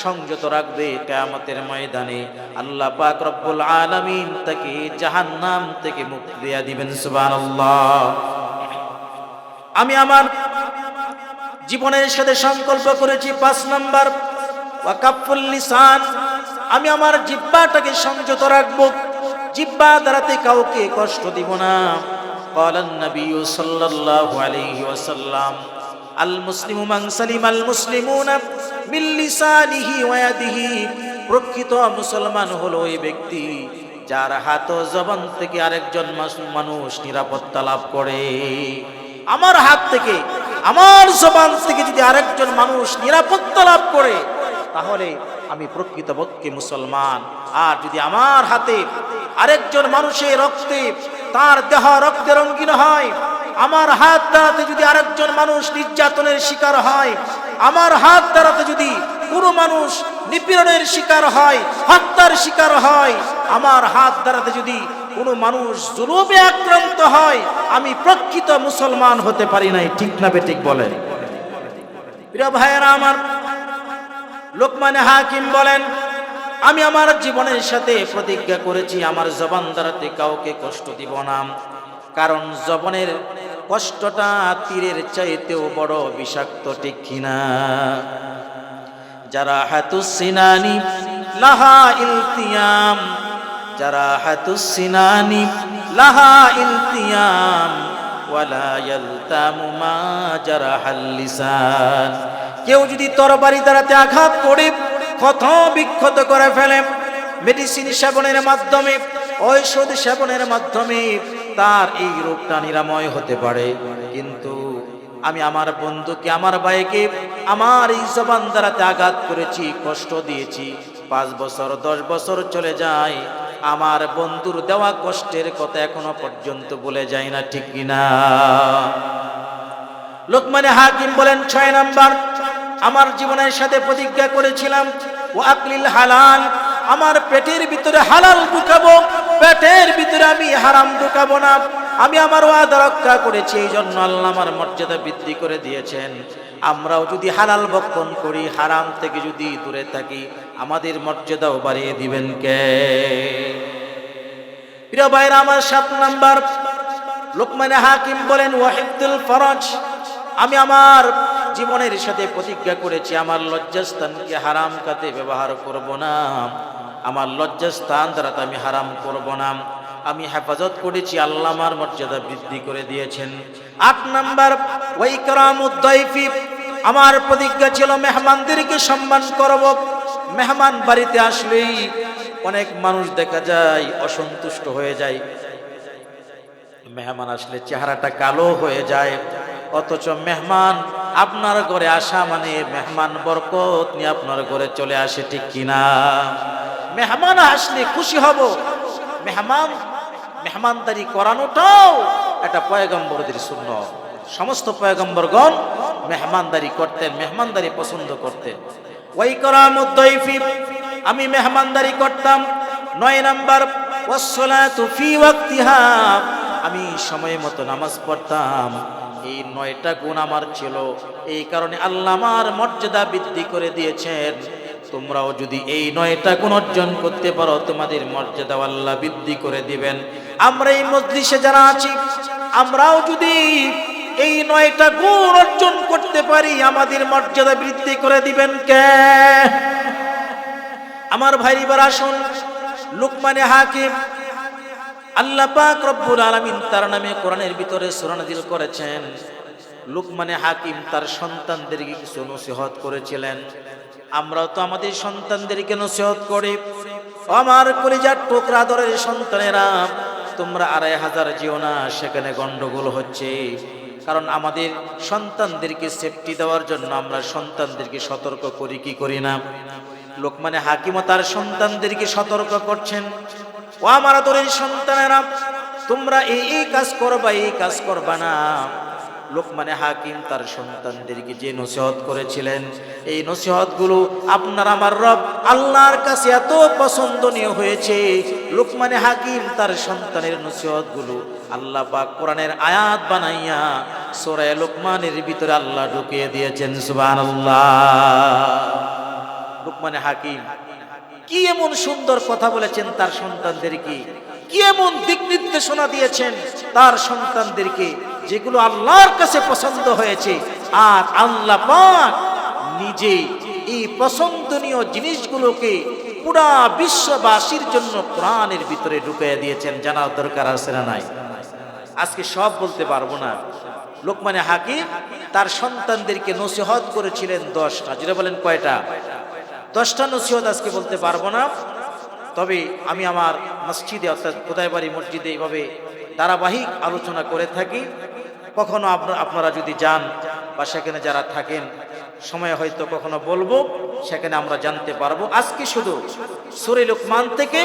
সংযত রাখবে, কিয়ামতের ময়দানে আল্লাহ পাক রব্বুল আলামিন তাকে জাহান্নাম থেকে মুক্তি দিয়ে দিবেন। সুবহানাল্লাহ। আমি আমার জীবনের সাথে সংকল্প করেছি 5 নাম্বার, ওয়াকাফুল লিসান। আমি আমার জিহ্বাটাকে সংযত রাখবো, জিহ্বা দ্বারাতে কাউকে কষ্ট দিব না। ক্বালান নবী সাল্লাল্লাহু আলাইহি ওয়াসাল্লাম, আল মুসলিমু মান সালিমাল মুসলিমুনা মিন লিসানিহি ওয়া ইয়াদিহি। প্রকৃত মুসলমান হলো ওই ব্যক্তি যার হাত ও জবান থেকে আরেকজন মানুষ নিরাপত্তা লাভ করে। আমার হাত থেকে, আমার জবান থেকে যদি আরেকজন মানুষ নিরাপত্তা লাভ করে, তাহলে আমি প্রকৃতপক্ষে মুসলমান। আর যদি আমার হাতে আরেকজন মানুষের রক্তে তার দেহ রক্তে রঙিন হয়, আমার হাত দ্বারাতে যদি আরেকজন মানুষ নির্যাতনের শিকার হয়, আমার হাত দ্বারাতে যদি কোনো মানুষ নিপীড়নের শিকার হয়, হত্যার শিকার হয়, আমার হাত দ্বারাতে যদি কোনো মানুষ জুলুমে আক্রান্ত হয়, আমি প্রকৃত মুসলমান হতে পারি নাই, ঠিক না বেঠিক বলেন? প্রিয় ভাইয়েরা আমার, লোকমান হাকিম বলেন, আমি আমার জীবনের সাথে প্রতিজ্ঞা করেছি আমার জবান দ্বারাতে কাউকে কষ্ট দিব না, কারণ জবানের কষ্টটা তীরের চাইতেও বড় বিষাক্ত, ঠিক কিনা? যারা হাতুস সিনানি লাহা ইলতিয়াম, যারা হাতুস সিনানি লাহা ইলতিয়াম ওয়ালা ইয়ালতামু মা জারাহাল লিসান। কেউ যদি তরবারি দ্বারাতে আঘাত করে ক্ষত বিক্ষত করে ফেলে, মেডিসিন সেবনের মাধ্যমে, ঔষধ সেবনের মাধ্যমে তার এই রোগটা নিরাময় হতে পারে, কিন্তু আমি আমার বন্ধুকে, আমার ভাইকে আমার এই জবান দ্বারাতে আঘাত করেছি, কষ্ট দিয়েছি, 5 বছর 10 বছর চলে যায়, আমার বন্ধুর দেওয়া কষ্টের কথা এখনো পর্যন্ত ভুলে যায় না, ঠিক কিনা? লোকমান হাকিম বলেন 6 নাম্বার, আমার জীবনের সাথে প্রতিজ্ঞা করেছিলাম ও আকলিল হালাল, আমার পেটের ভিতরে হালাল ঢুকাবো, পেটের ভিতরে আমি হারাম ঢুকাবো না। আমি আমার ওয়াদা রক্ষা করেছি, এই জন্য আল্লাহ আমার মর্যাদা বৃদ্ধি করে দিয়েছেন। আমরাও যদি হালাল ভক্ষণ করি, হারাম থেকে যদি দূরে থাকি, আমাদের মর্যাদাও বাড়িয়ে দিবেন কে? প্রিয় ভাইরা আমার, 7 নাম্বার, লোকমান হাকিম বলেন ওয়াহিদুল ফরজ, আমি আমার জীবনের সাথে প্রতিজ্ঞা করেছি আমার লজ্জাস্থানকে হারাম কাজে ব্যবহার করব না, আমার লজ্জাস্থান দ্বারা আমি হারাম করব না, আমি হেফাজত করেছি, আল্লাহ আমার মর্যাদা বৃদ্ধি করে দিয়েছেন। 8 নাম্বার, ওয়াইকরামুদ দাইফি, আমার প্রতিজ্ঞা ছিল মেহমানদেরকে সম্মান করব। মেহমান বাড়িতে আসলেই অনেক মানুষ দেখা যায় অসন্তুষ্ট হয়ে যায়, মেহমান আসলে চেহারাটা কালো হয়ে যায়, অথচ মেহমান আপনার ঘরে আসা মানে মেহমান বরকত নিয়ে আপনার ঘরে চলে আসে, ঠিক কিনা? মেহমান আসলে খুশি হব, মেহমানদারি করানোটাও এটা পয়গম্বরদের সুন্নাত। সমস্ত পয়গম্বরগণ মেহমানদারি করতেন, মেহমানদারি পছন্দ করতেন। ওয়াইকরামুদ দাইফি, আমি মেহমানদারি করতাম। 9 নাম্বার, ওয়াসসালাতু ফি ওয়াক্তিহা, আমি সময় মতো নামাজ পড়তাম। এই 9টা গুণ আমার ছিল, এই কারণে আল্লাহ আমার মর্যাদা বৃদ্ধি করে দিয়েছেন। তোমরাও যদি এই 9টা গুণ অর্জন করতে পারো, তোমাদের মর্যাদা আল্লাহ বৃদ্ধি করে দিবেন। আমরা এই মজলিসে যারা আছি, আমরাও যদি এই 9টা গুণ অর্জন করতে পারি, আমাদের মর্যাদা বৃদ্ধি করে দিবেন কে? আমার ভাইরা আসুন, লুকমানে হাকিম, আল্লাহ পাক রব্বুল আলামিন তার নামে কোরআনের ভিতরে সূরা নাযিল করেছেন। লুকমানে হাকিম তার সন্তানদেরকে কিছু নসিহত করেছিলেন। আমরাও তো আমাদের সন্তানদেরকে নসিহত করি। আমার কলিজার টুকরা দরের সন্তানেরা, তোমরা 2500 যেও না, সেখানে গন্ডগোল হচ্ছে। কারণ আমাদের সন্তানদেরকে সেফটি দেওয়ার জন্য আমরা সন্তানদেরকে সতর্ক করি কি করি না? লোকমানে হাকিমও তার সন্তানদেরকে সতর্ক করছেন, ও আমার আদরের সন্তানেরা, তোমরা এই কাজ করবা, এই কাজ করবা না। লোকমানে হাকিম তার সন্তানদেরকে যে নসিহত করেছিলেন, এই নসিহতগুলো আপনার আমার রব আল্লাহর কাছে এত পছন্দনীয় হয়েছে। লোকমানে হাকিম তার সন্তানের নসিহতগুলো আল্লাহ পাক কোরআনের আয়াত বানাইয়া সূরা লোকমানের ভিতরে আল্লাহ ঢুকিয়ে দিয়েছেন, সুবহানাল্লাহ। লোকমানে হাকিম কি এমন সুন্দর কথা বলেছেন তার সন্তানদেরকে, কি এমন দিক নির্দেশনা দিয়েছেন তার সন্তানদেরকে, যেগুলো আল্লাহর কাছে পছন্দ হয়েছে। আর আল্লাহ পাক নিজে এই পছন্দনীয় জিনিসগুলোকে পুরা বিশ্ববাসীর জন্য কোরআনের ভিতরে ঢুকিয়ে দিয়েছেন। জানার দরকার আছে না নাই? আজকে সব বলতে পারবো না। লোকমানে হাকিম তার সন্তানদেরকে নসিহত করেছিলেন 10টা। যেটা বলেন কয়টা? 10টা নসিহত আজকে বলতে পারবো না। তবে আমি আমার মসজিদে অর্থাৎ খোদাইবাড়ি মসজিদে এইভাবে ধারাবাহিক আলোচনা করে থাকি। কখনো আপনারা যদি যান বা সেখানে যারা থাকেন, সময় হয়তো কখনো বলবো, সেখানে আমরা জানতে পারবো। আজকে শুধু সূরা লোকমান থেকে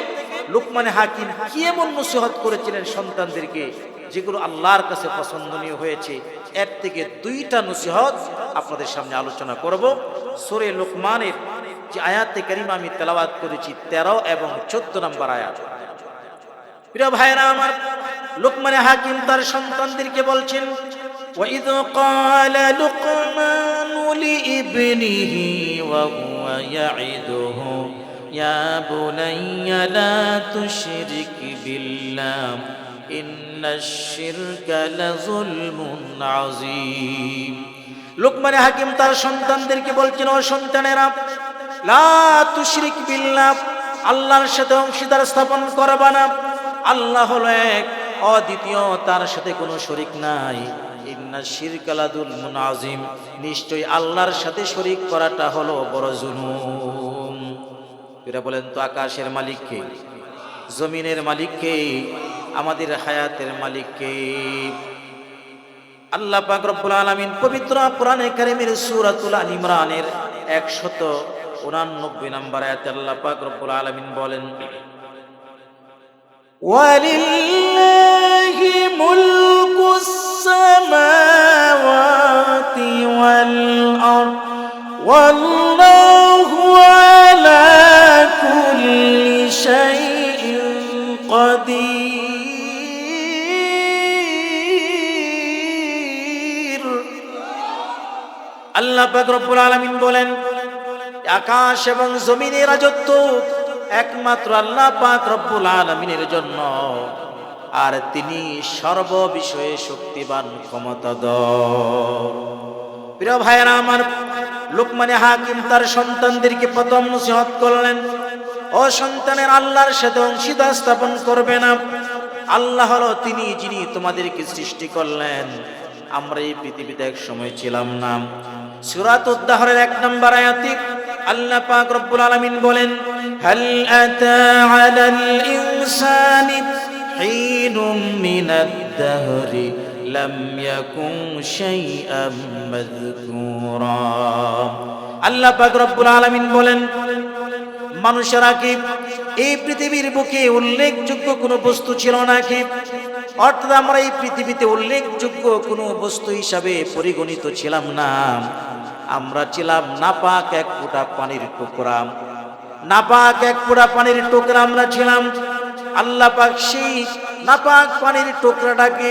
লোকমানে হাকিম কি এমন নসিহত করেছিলেন সন্তানদেরকে, যেগুলো আল্লাহর কাছে পছন্দনীয় হয়েছে, এর থেকে 2টা নসিহত আপনাদের সামনে আলোচনা করব। সূরা লোকমানের যে আয়াতে কারিমা আমি তেলাওয়াত করেছি 13 এবং 14 নম্বর আয়াত। প্রিয় ভাইরা আমার, লোকমানে হাকিম তার সন্তানদেরকে বলছেন, وَإِذْ قَالَ لُقْمَانُ لِابْنِهِ وَهُوَ يَعِظُهُ يَا بُنَيَّ لَا تُشْرِكْ بِاللَّهِ إِنَّ الشِّرْكَ لَظُلْمٌ عَظِيمٌ। লোকমানে হাকিম তার সন্তানদেরকে বলছেন, ও সন্তানেরা, লা তুশরিক বিল্লাহ, আল্লাহর সাথে অংশীদার স্থাপন করবা না। আল্লাহ হলো এক, অদ্বিতীয়, তার সাথে কোনো শরীক নাই। ইন্নাশ শিরকা লাযুলমুন আযীম, নিশ্চয়ই আল্লাহর সাথে শরীক করাটা হলো বড় জুলুম। এরা বলেন তো আকাশের মালিক কে? জমিনের মালিক কে? আমাদের হায়াতের মালিক কে? আল্লাহ পাক রব্বুল আলামিন পবিত্র কোরআনে কারীমের সূরাতুল আল ইমরানের 189 নম্বর আয়াতে আল্লাহ পাক রব্বুল আলামিন বলেন, ওয়ালিল্লাহি মুলকুস সামাওয়াতি ওয়াল আরদ ওয়াল্লাহু আলা কুল্লি শাইইন কাদির। আল্লাহ পাক রব্বুল আলামিন বলেন, আকাশ এবং জমিনের রাজত্ব একমাত্র আল্লাহ পাক রব্বুল আলামিনের জন্য, আর তিনি সর্ব বিষয়ে শক্তিবান, ক্ষমতাধর। প্রিয় ভাইরা আমার, লোকমানে হাকিম তার সন্তানদেরকে প্রথম নসিহত করলেন, ও সন্তানের আল্লাহর সাথে অংশীদার স্থাপন করবে না। আল্লাহ হলো তিনি যিনি তোমাদেরকে সৃষ্টি করলেন, আমরা এই পৃথিবীতে এক সময় ছিলাম না। সূরা উদ-দাহরের 1 নম্বর আয়াতে আল্লাহ পাক রব্বুল আলামিন বলেন, হাল আতা আলাল ইনসানি হিনুম মিনাদ-দাহরি লাম ইয়াকুন শাইআম মাযকুরা। আল্লাহ পাক রব্বুল আলামিন বলেন, মানুষেরা কি এই পৃথিবীর বুকে উল্লেখযোগ্য কোনো বস্তু ছিল নাকি? অর্থাৎ আমরা এই পৃথিবীতে উল্লেখযোগ্য কোনো বস্তু হিসাবে পরিগণিত ছিলাম না। আমরা ছিলাম নাপাক এক ফোঁটা পানির টুকরা, নাপাক এক ফোঁটা পানির টুকরা আমরা ছিলাম। আল্লাহ পাক সেই নাপাক পানির টুকরাটাকে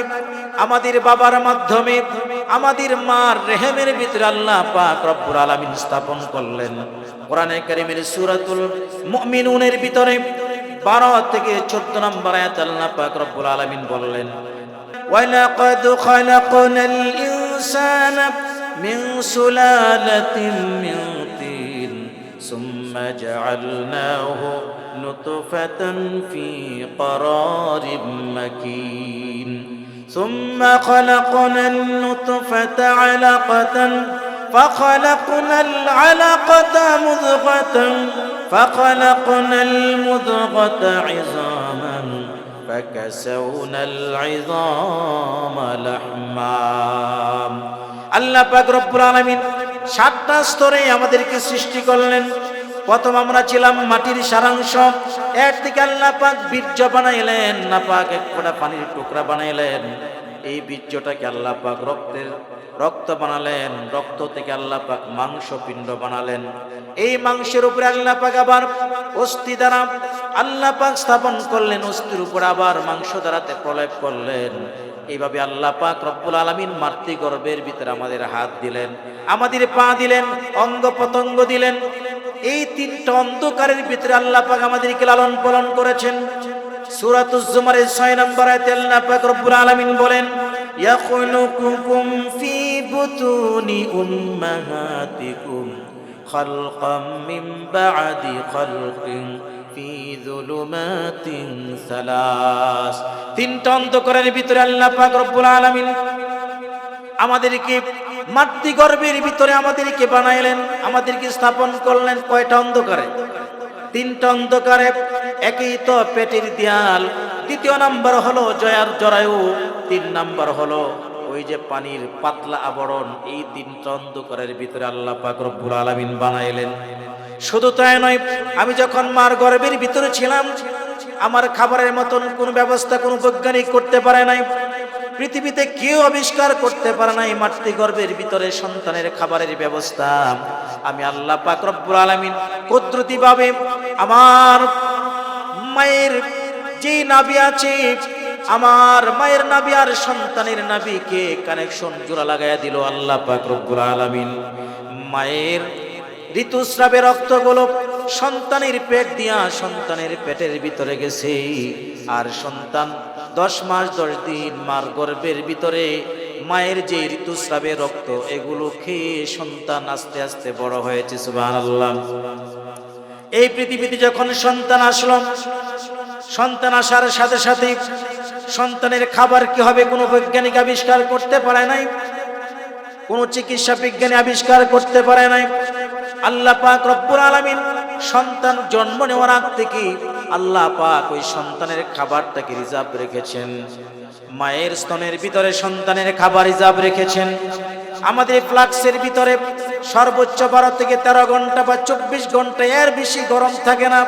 আমাদের বাবার মাধ্যমে আমাদের মার রেহেমের ভিতরে আল্লাহ পাক রব্বুল আলামিন স্থাপন করলেন। কোরআনে কারীমের সূরাতুল মুমিনুনের ভিতরে 12 থেকে 14 নম্বর আয়াত আল্লাহ পাক রব্বুল আলামিন বললেন, ওয়ালাকাদ খালাকনাল ইনসানা মিন সুলালাতিন মিন তিন সুম্মা জাআলনাহু নুতফাতান ফি ক্বারারিম মাকিন সুম্মা খালাকনান নুতফাতা আলাকাতান فخلقنا العلقة مضغة فخلقنا المضغة عظاما فكسونا العظام لحما। আল্লাহ পাক রব্বুল আলামিন 7টা স্তরে আমাদেরকে সৃষ্টি করলেন। প্রথম আমরা ছিলাম মাটির সারাংশ, এর থেকে আল্লাহ পাক বীর্য বানাইলেন, নাপাক এক ফোঁটা পানির টুকরা বানাইলেন। এই বীর্যটাকে আল্লাহ পাক রক্ত বানালেন, রক্ত থেকে আল্লাহ পাক মাংসপিণ্ড বানালেন। এই মাংসের উপরে আল্লাহ পাক আবার অস্থি দ্বারা আল্লাহ পাক স্থাপন করলেন, অস্থির উপর আবার মাংস দ্বারাতে প্রলেপ করলেন। এইভাবে আল্লাহ পাক রব্বুল আলামিন মাতৃগর্ভের ভিতরে আমাদের হাত দিলেন, আমাদের পা দিলেন, অঙ্গ প্রত্যঙ্গ দিলেন। এই 3টা অন্ধকারের ভিতরে আল্লাহ পাক আমাদেরকে লালন পালন করেছেন। সূরাতুজ জুমারের 6 নম্বর আয়াতে আল্লাহ পাক রব্বুল আলামিন বলেন, ইয়াখলুকুকুম ফি বুতুনি উম্মাহাতিকুম খালকাম মিন বা'দি খালকিন ফি যুলুমাতিন সালাস। 3টা অন্ধকারের ভিতরে আল্লাহ পাক রব্বুল আলামিন আমাদেরকে মাতৃগর্ভের ভিতরে আমাদেরকে বানাইলেন, আমাদেরকে স্থাপন করলেন। কয়টা অন্ধকারে? 3টা অন্ধকারে। একই তো পেটের দেয়াল, 2 নাম্বার হলো জরায়ু, 3 নাম্বার হলো ওই যে পানির পাতলা আবরণ। এই 3টা অন্ধকারের ভিতরে আল্লাহ পাক রব্বুল আলামিন বানাইলেন। শুধু তাই নয়, আমি যখন মার গর্ভের ভিতরে ছিলাম, আমার খাবারের মতন কোনো ব্যবস্থা কোনো বৈজ্ঞানিক করতে পারে নাই, পৃথিবীতে কেউ আবিষ্কার করতে পারে নাই মাতৃগর্ভের ভিতরে সন্তানের খাবারের ব্যবস্থা। আমি আল্লাহ পাক রব্বুল আলামিন কুদরতিভাবে আমার মায়ের যে নাভি আছে, আমার মায়ের নাভি আর সন্তানের নাভিকে কানেকশন জোড়া লাগাইয়া দিল আল্লাহ পাক রব্বুল আলামিন। মায়ের ঋতুস্রাবের রক্তগুলো সন্তানের পেট দিয়া সন্তানের পেটের ভিতরে গেছে, আর সন্তান 10 মাস 10 দিন মার গর্ভের ভিতরে মায়ের যে ঋতুস্রাবের রক্ত, এগুলো খেয়ে সন্তান আস্তে আস্তে বড় হয়েছে। সুবহানাল্লাহ। এই পৃথিবীতে যখন সন্তান আসলো, সন্তান আসার সাথে সাথে সন্তানের খাবার কি হবে কোনো বৈজ্ঞানিক আবিষ্কার করতে পারে নাই, কোনো চিকিৎসা বিজ্ঞানী আবিষ্কার করতে পারে নাই। আল্লাহ পাক রব্বুল আলামিন সন্তান জন্ম নেওয়ার আগ থেকে আল্লাহ পাক ওই সন্তানের খাবারটাকে রিজার্ভ রেখেছেন। মায়ের স্তনের ভিতরে সন্তানের খাবার রিজার্ভ রেখেছেন। আমাদের ফ্লাক্সের ভিতরে সর্বোচ্চ 12 থেকে 13 ঘন্টা বা 24 ঘন্টা এর বেশি গরম থাকে না,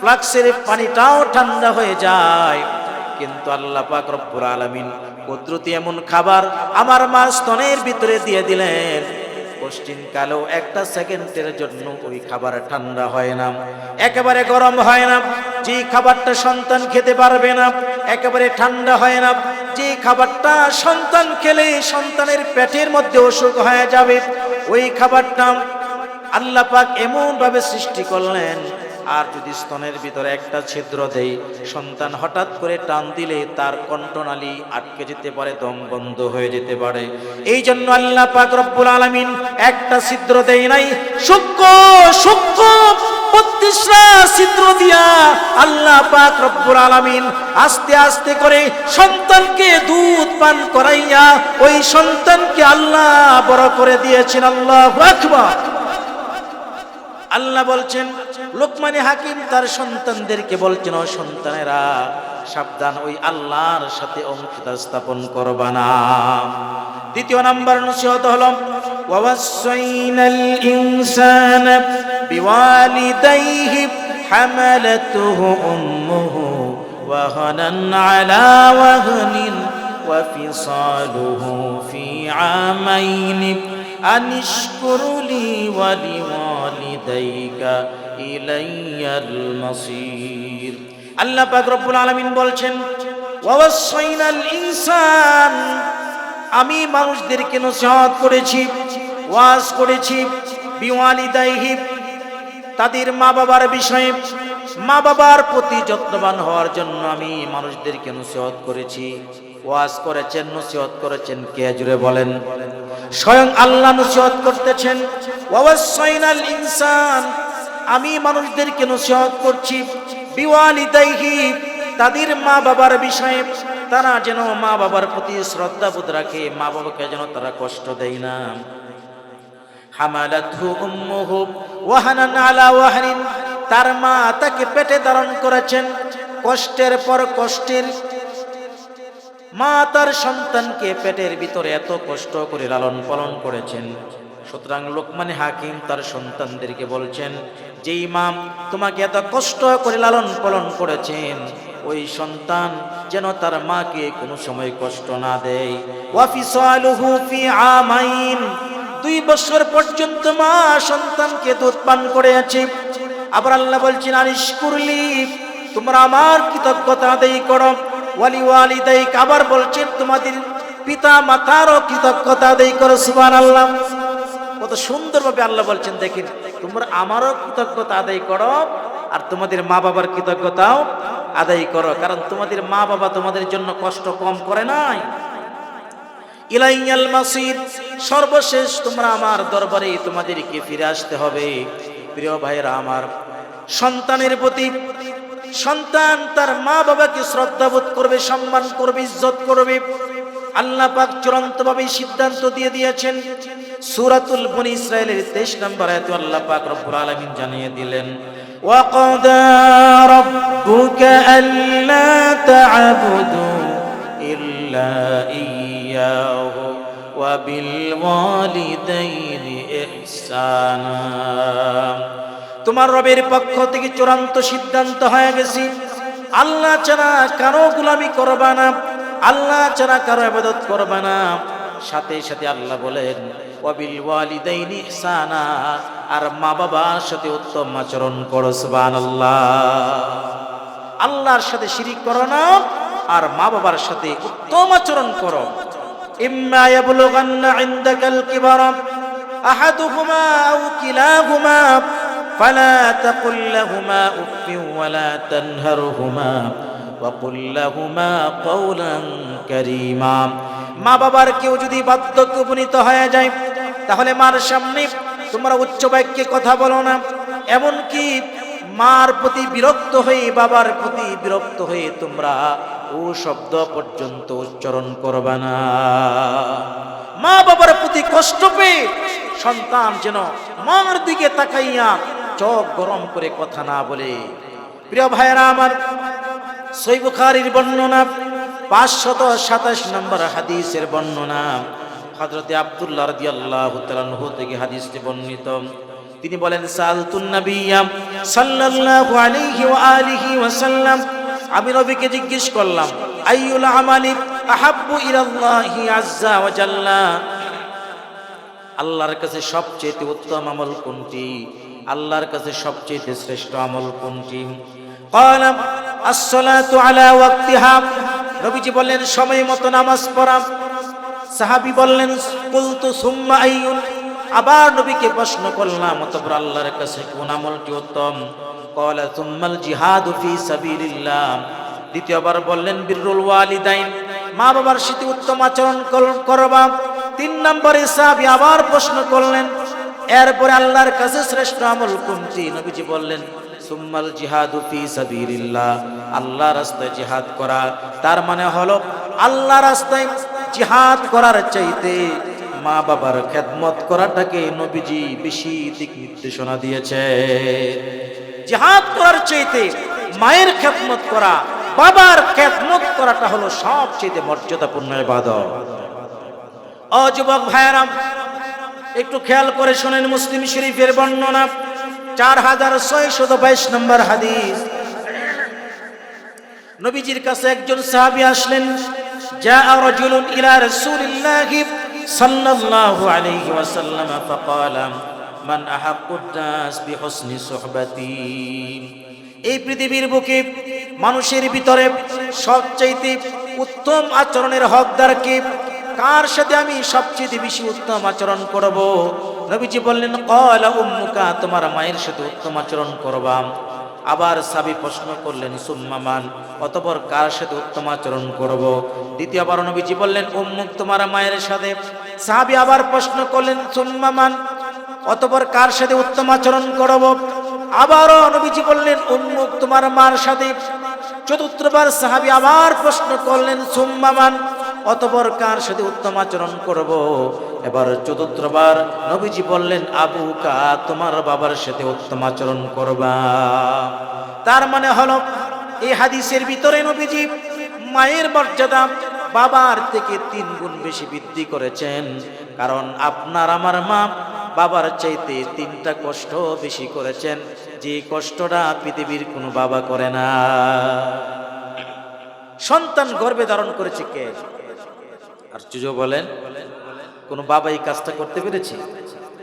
ফ্লাক্সের পানিটাও ঠান্ডা হয়ে যায়। কিন্তু আল্লাহ পাক রব্বুল আলামিন কুদরতি এমন খাবার আমার মার স্তনের ভিতরে দিয়ে দিলেন, পশ্চিমকালেও 1 সেকেন্ডের জন্য ওই খাবার ঠান্ডা হয় না, একেবারে গরম হয় না। যে খাবারটা সন্তান খেতে পারবে না, একেবারে ঠান্ডা হয় না। যে খাবারটা সন্তান খেলে সন্তানের পেটের মধ্যে অসুখ হয়ে যাবে, ওই খাবারটা আল্লাহ পাক এমন ভাবে সৃষ্টি করলেন, আর যদি স্তনের ভিতরে একটা ছিদ্র দেই, সন্তান হঠাৎ করে টান দিলে তার কণ্ঠনালী আটকে যেতে পারে, দম বন্ধ হয়ে যেতে পারে। এই জন্য আল্লাহ পাক রব্বুল আলামিন একটা ছিদ্র দেয় নাই, সূক্ষ্ম সূক্ষ্ম 32টা ছিদ্র দিয়া আল্লাহ পাক রব্বুল আলামিন আস্তে আস্তে করে সন্তানকে দুধ পান করাইয়া ওই সন্তানকে আল্লাহ বড় করে দিয়েছেন। আল্লাহু আকবার। আল্লাহ বলছেন, লোকমানে হাকিম তার সন্তানদেরকে বলছেন, ও সন্তানেরা সাবধান, ওই আল্লাহর সাথে অংশীদার স্থাপন করবা না। দ্বিতীয় নাম্বার নসিহত হলো, ওয়াসাইনাল ইনসানা বিওয়ালিদাইহি হামালাতুহু উম্মুহু ওয়াহানান আলা ওয়াহনিন ওয়া ফিসালুহু ফি আমাইনি আনিশকুরু লি ওয়া লিওয়ালিদাইকা ইলাইয়াল মাসির। আল্লাহ পাক রব্বুল আলামিন বলছেন, ওয়াসাইনাল ইনসান, আমি মানুষদেরকে নসিহত করেছি, ওয়াজ করেছি, বিওয়ালিদাইহি, তাদের মা বাবার বিষয়ে, মা বাবার প্রতি যত্নবান হওয়ার জন্য আমি মানুষদেরকে নসিহত করেছি। ওয়াজ করেছেন, নসিহত করেছেন কে জুড়ে বলেন? স্বয়ং আল্লাহ নসিহত করতেছেন। ওয়াসাইনাল ইনসান, আমি মানুষদেরকে নসিহত করছি, বিওয়ালিদাইহি, তাদের মা বাবার বিষয়ে, তারা যেন মা বাবার প্রতি শ্রদ্ধাবোধ রাখে, মা বাবাকে যেন তারা কষ্ট দেয় না। হামালাতহু উম্মুহু ওয়াহানান আলা ওয়াহনিন, তার মা তাকে পেটে ধারণ করেছেন, কষ্টের পর কষ্টের মা তার সন্তানকে পেটের ভিতরে এত কষ্ট করে লালন পালন করেছেন। সুতরাং লোকমানে হাকিম তার সন্তানদেরকে বলছেন, যেই মা তোমাকে এত কষ্ট করে লালন পালন করেছেন, ওই সন্তান যেন তার মাকে কোনো সময় কষ্ট না দেয়। ওয়া ফিসালুহু ফি আমাইন, 2 বছর পর্যন্ত মা সন্তানকে দুধ পান করেছে। আবার আল্লাহ বলছেন, আনিশকুরলি, তোমরা আমার কৃতজ্ঞতা আদায় করো। ওয়ালি ওয়ালিদাইক, আবার বলছেন তোমাদের পিতা মাতারও কৃতজ্ঞতা আদায় করো। সুবহানাল্লাহ। কত সুন্দরভাবে আল্লাহ বলছেন, দেখেন, তোমরা আমারও কৃতজ্ঞতা আদায় করো আর তোমাদের মা বাবার কৃতজ্ঞতাও আদায় করো, কারণ তোমাদের মা বাবা তোমাদের জন্য কষ্ট কম করে নাই। ইলাইয়াল মাসির, সর্বশেষ তোমরা আমার দরবারে তোমাদেরকে ফিরে আসতে হবে। প্রিয় ভাইরা আমার, সন্তানের প্রতি সন্তান তার মা বাবাকে শ্রদ্ধাবোধ করবে, সম্মান করবে, ইজ্জত করবে। আল্লাহ পাক চূড়ান্তভাবে সিদ্ধান্ত দিয়ে দিয়েছেন। সূরাতুল বনী ইসরাঈলের 23 নম্বর আয়াতে আল্লাহ পাক রব্বুল আলামিন জানিয়ে দিলেন, ওয়া ক্বাদা রাব্বুকা আল্লা তা'বুদু ইল্লা ইয়াহু ওয়া বিল ওয়ালিদাইনি ইহসানা। তোমার রবের পক্ষ থেকে চূড়ান্ত সিদ্ধান্ত হয়ে গেছে, আল্লাহ ছাড়া কারো গোলামি করবা না, আল্লাহ ছাড়া কারো ইবাদত করবা না। সাথে সাথে আল্লাহ বলেন, ওয়া বিল ওয়ালিদাইনি ইহসানা, আর মা বাবার সাথে উত্তম আচরণ করো। সুবহানাল্লাহ। আল্লাহর সাথে শিরিক করো না, আর মা বাবার সাথে উত্তম আচরণ করো। ইম্মা ইয়াবলুগান্না ইনদাকাল কিবারা আহাদুহুমা আও কিলাহুমা ফালা তাকুল লাহুমা উফফিন ওয়ালা তানহারহুমা ওয়া কুল লাহুমা কাওলান কারীমা। মা বাবার কেউ যদি বার্ধক্যে উপনীত হয়ে যায়, তাহলে মার সামনে তোমরা উচ্চ বাক্যে কথা বলো না, এমনকি মার প্রতি বিরক্ত হয়ে, বাবার প্রতি বিরক্ত হয়ে তোমরা ও শব্দ পর্যন্ত উচ্চারণ করবে না। মা বাবার প্রতি কষ্ট পেয়ে সন্তান যেন মার দিকে তাকাইয়া চোখ গরম করে কথা না বলে। প্রিয় ভাইরা আমার, সহিহ বুখারীর বর্ণনা 527 নম্বর হাদিসের বর্ণনা, হযরতে আব্দুল্লাহ রাদিয়াল্লাহু তাআলা আনহু থেকে হাদিসটি বর্ণিত। তিনি বলেন, সালতুন নাবিয়্যা সাল্লাল্লাহু আলাইহি ওয়া আলিহি ওয়াসাল্লাম, আমি নবীকে জিজ্ঞেস করলাম, আইয়ুল আমালি আহাব্বু ইলাল্লাহি আযজা ওয়া জাল্লা, আল্লাহর কাছে সবচেয়ে উত্তম আমল কোনটি, আল্লাহর কাছে সবচেয়ে শ্রেষ্ঠ আমল কোনটি? ক্বালা আস-সালাতু আলা ওয়াক্তিহা, নবীজি বললেন সময় মতো নামাজ পড়া। সাহাবী বললেন কুলতু সুম্মা আইয়ুন, আবার নবীকে প্রশ্ন করলাম অতঃপর আল্লাহর কাছে কোন আমলটি উত্তম? ক্বালা সুম্মাল জিহাদু ফি সাবিলিল্লাহ, দ্বিতীয়বার বললেন বিররুল ওয়ালিদাইন, মা বাবার সাথে উত্তম আচরণ করবা। 3 নম্বরে সাহাবী আবার প্রশ্ন করলেন এরপরে আল্লাহর কাছে শ্রেষ্ঠ আমল কোনটি? নবীজি বললেন সুম্মাল জিহাদু ফি সাবিলিল্লাহ, আল্লাহর রাস্তায় জিহাদ করা। তার মানে হলো আল্লাহর রাস্তায় জিহাদ করার চাইতে মা বাবার খেদমত করাটাকে নবীজি বেশি দিক নির্দেশনা দিয়েছে। জিহাদ করার চাইতে মায়ের খেদমত করা, বাবার খেদমত করাটা হলো সবচেয়ে মর্যাদাপূর্ণ ইবাদত। ও যুবক ভাইরা, একটু খেয়াল করে শুনেন, মুসলিম শরীফের বর্ণনা 4622 নম্বর হাদিস। নবীজির কাছে একজন সাহাবী আসলেন। জাআ রাজুলুন ইলা রাসূলিল্লাহি সাল্লাল্লাহু আলাইহি ওয়াসাল্লাম ফাকালা মান আহাক্কুন নাস বিহুসনি সুহবাতি, এই পৃথিবীর বুকে মানুষের ভিতরে সবচেয়ে উত্তম আচরণের হকদার কে? কার সাথে আমি সবচেয়ে বেশি উত্তম আচরণ করব? নবীজি বললেন ক্বালা উম্মুকা, তোমার মায়ের সাথে উত্তম আচরণ করবা। আবার সাহাবী প্রশ্ন করলেন সুম্মা মান, অতঃপর কার সাথে উত্তম আচরণ করব? দ্বিতীয়বার নবীজি বললেন উম্মুক, তোমার মায়ের সাথে। সাহাবী আবার প্রশ্ন করলেন সুম্মা মান, অতঃপর কার সাথে উত্তম আচরণ করব? আবারও নবীজি বললেন উম্মুক, তোমার মার সাথে। চতুর্থবার সাহাবী আবার প্রশ্ন করলেন সুম্মা মান, অতঃপর কার সাথে উত্তম আচরণ করব? এবার চতুর্থবার নবীজি বললেন আবুকা, তোমার বাবার সাথে উত্তম আচরণ করবা। তার মানে হলো এই হাদিসের ভিতরে নবীজি মায়ের মর্যাদা বাবার থেকে 3 গুণ বেশি বৃদ্ধি করেছেন। কারণ আপনার আমার মা বাবার চাইতে 3টা কষ্ট বেশি করেছেন, যে কষ্টটা পৃথিবীর কোনো বাবা করে না। সন্তান গর্ভে ধারণ করেছে কে? আর চুজো বলেন কোন বাবা এই কাজটা করতে পেরেছে?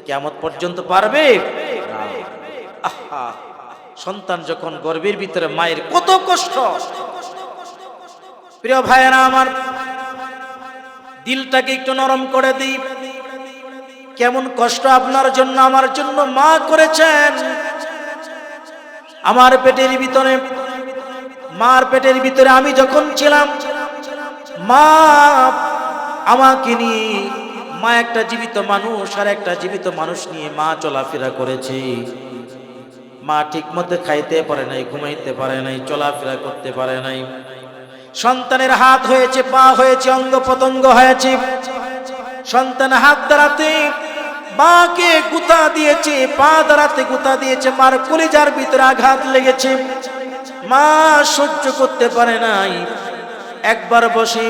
কিয়ামত পর্যন্ত পারবে না। আহা, সন্তান যখন গর্ভের ভিতরে, মায়ের কত কষ্ট। প্রিয় ভাইয়েরা আমার, দিলটাকে একটু নরম করে দিই। কেমন কষ্ট আপনার জন্য আমার জন্য মা করেছেন। আমার পেটের ভিতরে, মার পেটের ভিতরে আমি যখন ছিলাম, মা আমাকে নিয়ে, মা একটা জীবিত মানুষ আর একটা জীবিত মানুষ নিয়ে মা চলাফেরা করেছে। মা ঠিক মতো খাইতে পারে নাই, ঘুমাইতে পারে নাই, চলাফেরা করতে পারে নাই। সন্তানের হাত হয়েছে, পা হয়েছে, অঙ্গ প্রত্যঙ্গ হয়েছে। সন্তান হাত দাঁড়াতে মাকে গুতা দিয়েছে, পা দাঁড়াতে গুতা দিয়েছে, মার কলিজার ভিতরে আঘাত লেগেছে। মা সহ্য করতে পারে নাই। একবার বসে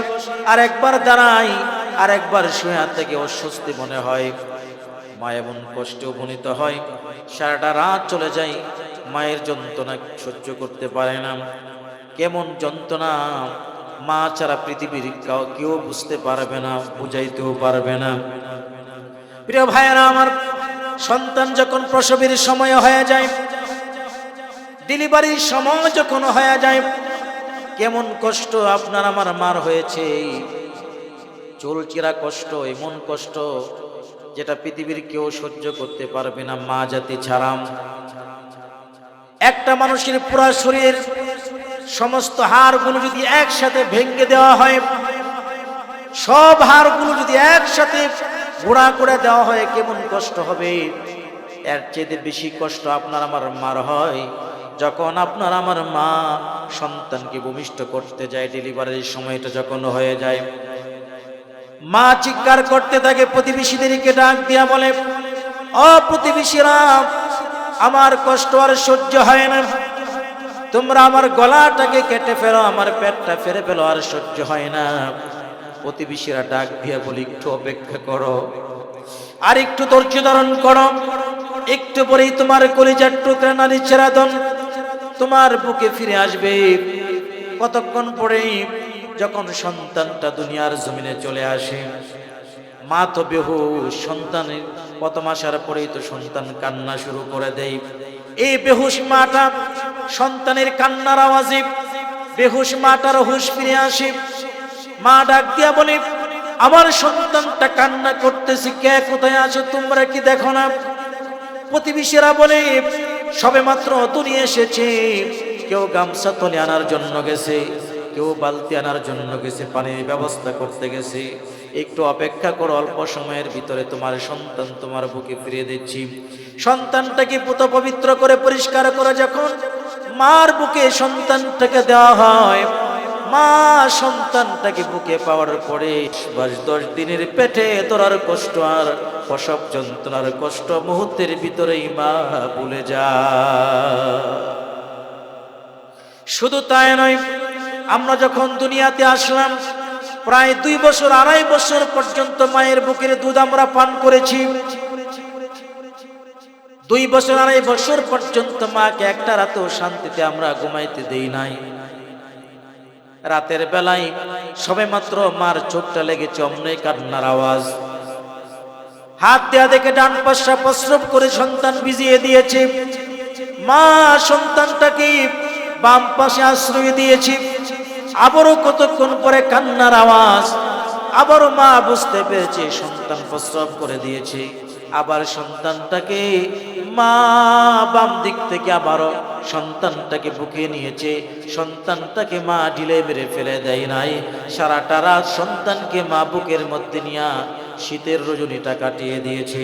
আর একবার দাঁড়াই আর একবার শুয়ে থেকে অস্বস্তি মনে হয়। মা এমন কষ্ট উপনীত হয়, সারাটা রাত চলে যায়, মায়ের যন্ত্রণা সহ্য করতে পারে না। কেমন যন্ত্রণা, মা ছাড়া পৃথিবীর কেউ বুঝতে পারবে না, বুঝাইতেও পারবে না। প্রিয় ভাইয়েরা আমার, সন্তান যখন প্রসবের সময় হয়ে যায়, ডেলিভারির সময় যখন হয়ে যায়, কেমন কষ্ট আপনার আমার মার হয়েছে। চুলচেরা কষ্ট, এমন কষ্ট যেটা পৃথিবীর কেউ সহ্য করতে পারবে না, মা জাতি ছাড়া। একটা মানুষের পুরো শরীর সমস্ত হাড়গুলো যদি একসাথে ভেঙে দেওয়া হয়, সব হাড়গুলো যদি একসাথে গুঁড়া করে দেওয়া হয়, কেমন কষ্ট হবে। এর চেয়ে বেশি কষ্ট আপনার আমার মার হয় যখন আপনার আমার মা সন্তানকে ভূমিষ্ঠ করতে যায়। ডেলিভারির সময়টা যখন হয়ে যায়, মা চিৎকার করতে থাকে, প্রতিবেশীদেরকে ডাক দিয়া বলে, ও প্রতিবেশীরা, আমার কষ্ট আর সহ্য হয় না, তোমরা আমার গলাটাকে কেটে ফেলো, আমার পেটটা ফেরে ফেলো, আর সহ্য হয় না। প্রতিবেশীরা ডাক দিয়া বলি, একটু অপেক্ষা করো, আর একটু ধৈর্য ধারণ করো, একটু পরেই তোমার কলিজার টুকরা নারী ছেড়াদন তোমার বুকে ফিরে আসবে। কতক্ষণ পরেই যখন সন্তানটা দুনিয়ার জমিনে চলে আসে, মা তো বেহুশ। সন্তানের প্রথম আসার পরেই তো সন্তান কান্না শুরু করে দেয়। এই বেহুশ মাটা সন্তানের কান্নার আওয়াজে বেহুশ মাটার হুঁশ ফিরে আসে। মা ডাক দিয়া বলে, আমার সন্তানটা কান্না করতেছে, কে কোথায় আছো তোমরা কি দেখো না? প্রতিবেশীরা বলে, সবে মাত্র দুনিয়া এসেছে, কেউ গামছা তলে আনার জন্য গেছে, কেউ বালতি আনার জন্য গেছে, পানির ব্যবস্থা করতে গেছে, একটু অপেক্ষা করো, অল্প সময়ের ভিতরে তোমার সন্তান তোমার বুকে ফিরিয়ে দিচ্ছি। সন্তানটাকে পুত পবিত্র করে পরিষ্কার করে যখন মার বুকে সন্তানটাকে দেওয়া হয়, মা সন্তানটাকে বুকে পাওয়ার পরে 10 দিনের পেটে তোরার কষ্ট আর প্রসব যন্ত্রণার কষ্ট মুহূর্তের ভিতরেই মা ভুলে যায়। শুধু তাই নয়, আমরা যখন দুনিয়াতে আসলাম প্রায় 2 বছর 2.5 বছর পর্যন্ত মায়ের বুকের দুধ আমরা পান করেছি। 2 বছর 2.5 বছর পর্যন্ত মাকে একটা রাতেও শান্তিতে আমরা ঘুমাইতে দেই নাই। রাতের বেলায় সবে মাত্র মার চোখটা লেগেছে, অমনি কান্নার আওয়াজ। হাত দেয়া দেখে ডান পাশটা প্রস্রাব করে সন্তান ভিজিয়ে দিয়েছে। মা সন্তানটাকে বাম পাশে আশ্রয় দিয়েছে। আবারও কতক্ষণ পরে কান্নার আওয়াজ, আবারও মা বুঝতে পেরেছে সন্তান প্রস্রাব করে দিয়েছে। আবার সন্তানটাকে মা বাম দিক থেকে আবারও সন্তানটাকে বুকে নিয়েছে। সন্তানটাকে মা ঢিলে মেরে ফেলে দেয় নাই। সারাটা রাত সন্তানকে মা বুকের মধ্যে নিয়ে শীতের রজনীটা কাটিয়ে দিয়েছে।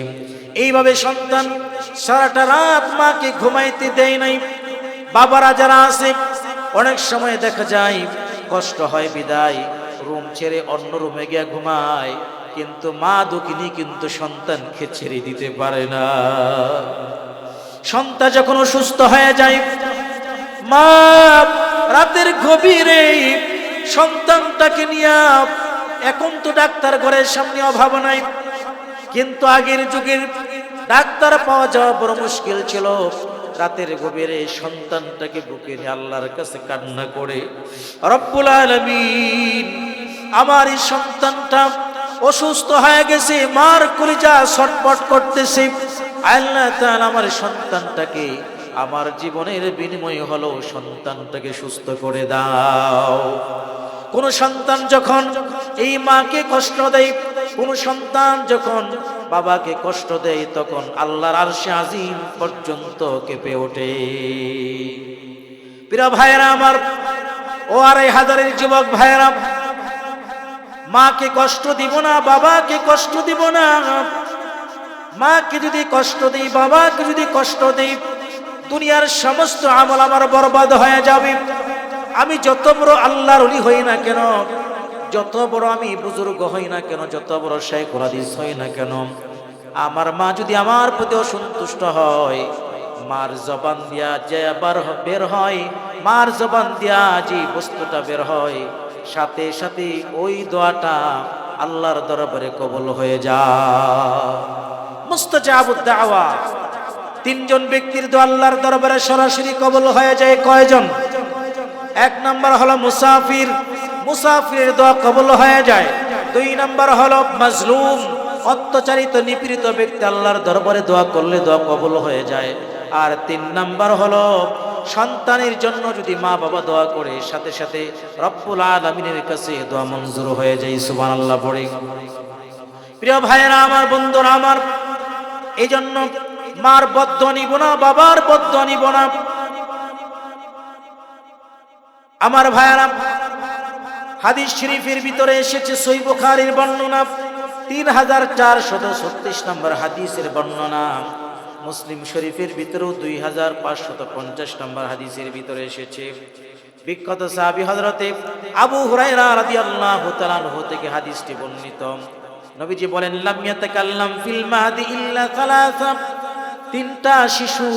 এইভাবে সন্তান সারাটা রাত মাকে ঘুমাইতে দেয় নাই। বাবারা যারা আছে, অনেক সময় দেখা যায় কষ্ট হয় বিদায় রুম ছেড়ে অন্য রুমে গিয়ে ঘুমায়, কিন্তু মা দুঃখিনী কিন্তু সন্তানকে ছেড়ে দিতে পারে না। সন্তান যখন অসুস্থ হয়ে যায়, মা রাতের গভীরে সন্তানটাকে নিয়ে, এখন তো ডাক্তার ঘরের সামনে অভাব নাই, কিন্তু আগের যুগের ডাক্তার পাওয়া যাওয়া বড় মুশকিল ছিল। রাতের গভীরে সন্তানটাকে বুকে নিয়ে আল্লাহর কাছে কান্না করে, রব্বুল আলামিন, আমার এই সন্তানটা অসুস্থ হয়ে গেছে, মার কলিজা ছটফট করতেছে, আল্লাহ তাআলা আমার সন্তানটাকে, আমার জীবনের বিনিময় হলো সন্তানটাকে সুস্থ করে দাও। কোন সন্তান যখন এই মাকে কষ্ট দেয়, কোন সন্তান যখন বাবাকে কষ্ট দেয়, তখন আল্লাহর আরশে আজিম পর্যন্ত কেঁপে ওঠে। প্রিয় ভাইরা আমার, ও 2500 যুবক ভাইরা, মাকে কষ্ট দিব না, বাবাকে কষ্ট দিব না। মাকে যদি কষ্ট দিই, বাবাকে যদি কষ্ট দিই, দুনিয়ার সমস্ত আমল আমার বরবাদ হয়ে যাবে। আমি যত বড় আল্লাহর ওলি হই না কেন, যত বড় আমি বুজুর্গ হই না কেন, যত বড় শাইখুল হাদিস হই না কেন, আমার মা যদি আমার প্রতি অসন্তুষ্ট হয়, মার জবান দিয়া যে আবার বের হয়, মার জবান দিয়া যে বস্তুটা বের হয়, সাথে সাথে ওই দোয়াটা আল্লাহর দরবারে কবুল হয়ে যায়। মুস্তাজাবুদ দাওয়া, 3 জন ব্যক্তির দোয়া আল্লাহর দরবারে সরাসরি কবুল হয়ে যায়। কয়জন? 1 নাম্বার হলো মুসাফির, মুসাফিরের দোয়া কবুল হয়ে যায়। 2 নাম্বার হলো মাজলুম, অত্যাচারিত নিপীড়িত ব্যক্তি, আল্লাহর দরবারে দোয়া করলে দোয়া কবুল হয়ে যায়। আর 3 নাম্বার হলো সন্তানের জন্য যদি মা বাবা দোয়া করে, সাথে সাথে রব্বুল আলামিনের কাছে দোয়া মঞ্জুর হয়ে যায়। সুবহানাল্লাহ পড়ে। প্রিয় ভাইয়েরা আমার, বন্ধুরা আমার, এই জন্য মার বদদোয়া নিব না, বাবার বদদোয়া নিব না। আমার ভাইয়েরা, হাদিস শরীফের ভিতরে এসেছে, সহিহ বুখারীর বর্ণনা, 3436 নম্বর হাদিসের বর্ণনা। মুসলিম শরীফের ভিতরেও 2550 নম্বর হাদিসের ভিতরে এসেছে। বিখ্যাত সাহাবী হযরতে আবু হুরায়রা রাদিয়াল্লাহু তাআলা আনহু থেকে হাদিসটি বর্ণিত। নবীজি বলেন, লাম ইয়াতাকাল্লাম ফিল মাহদি ইল্লা সালাসা, 3টা শিশু,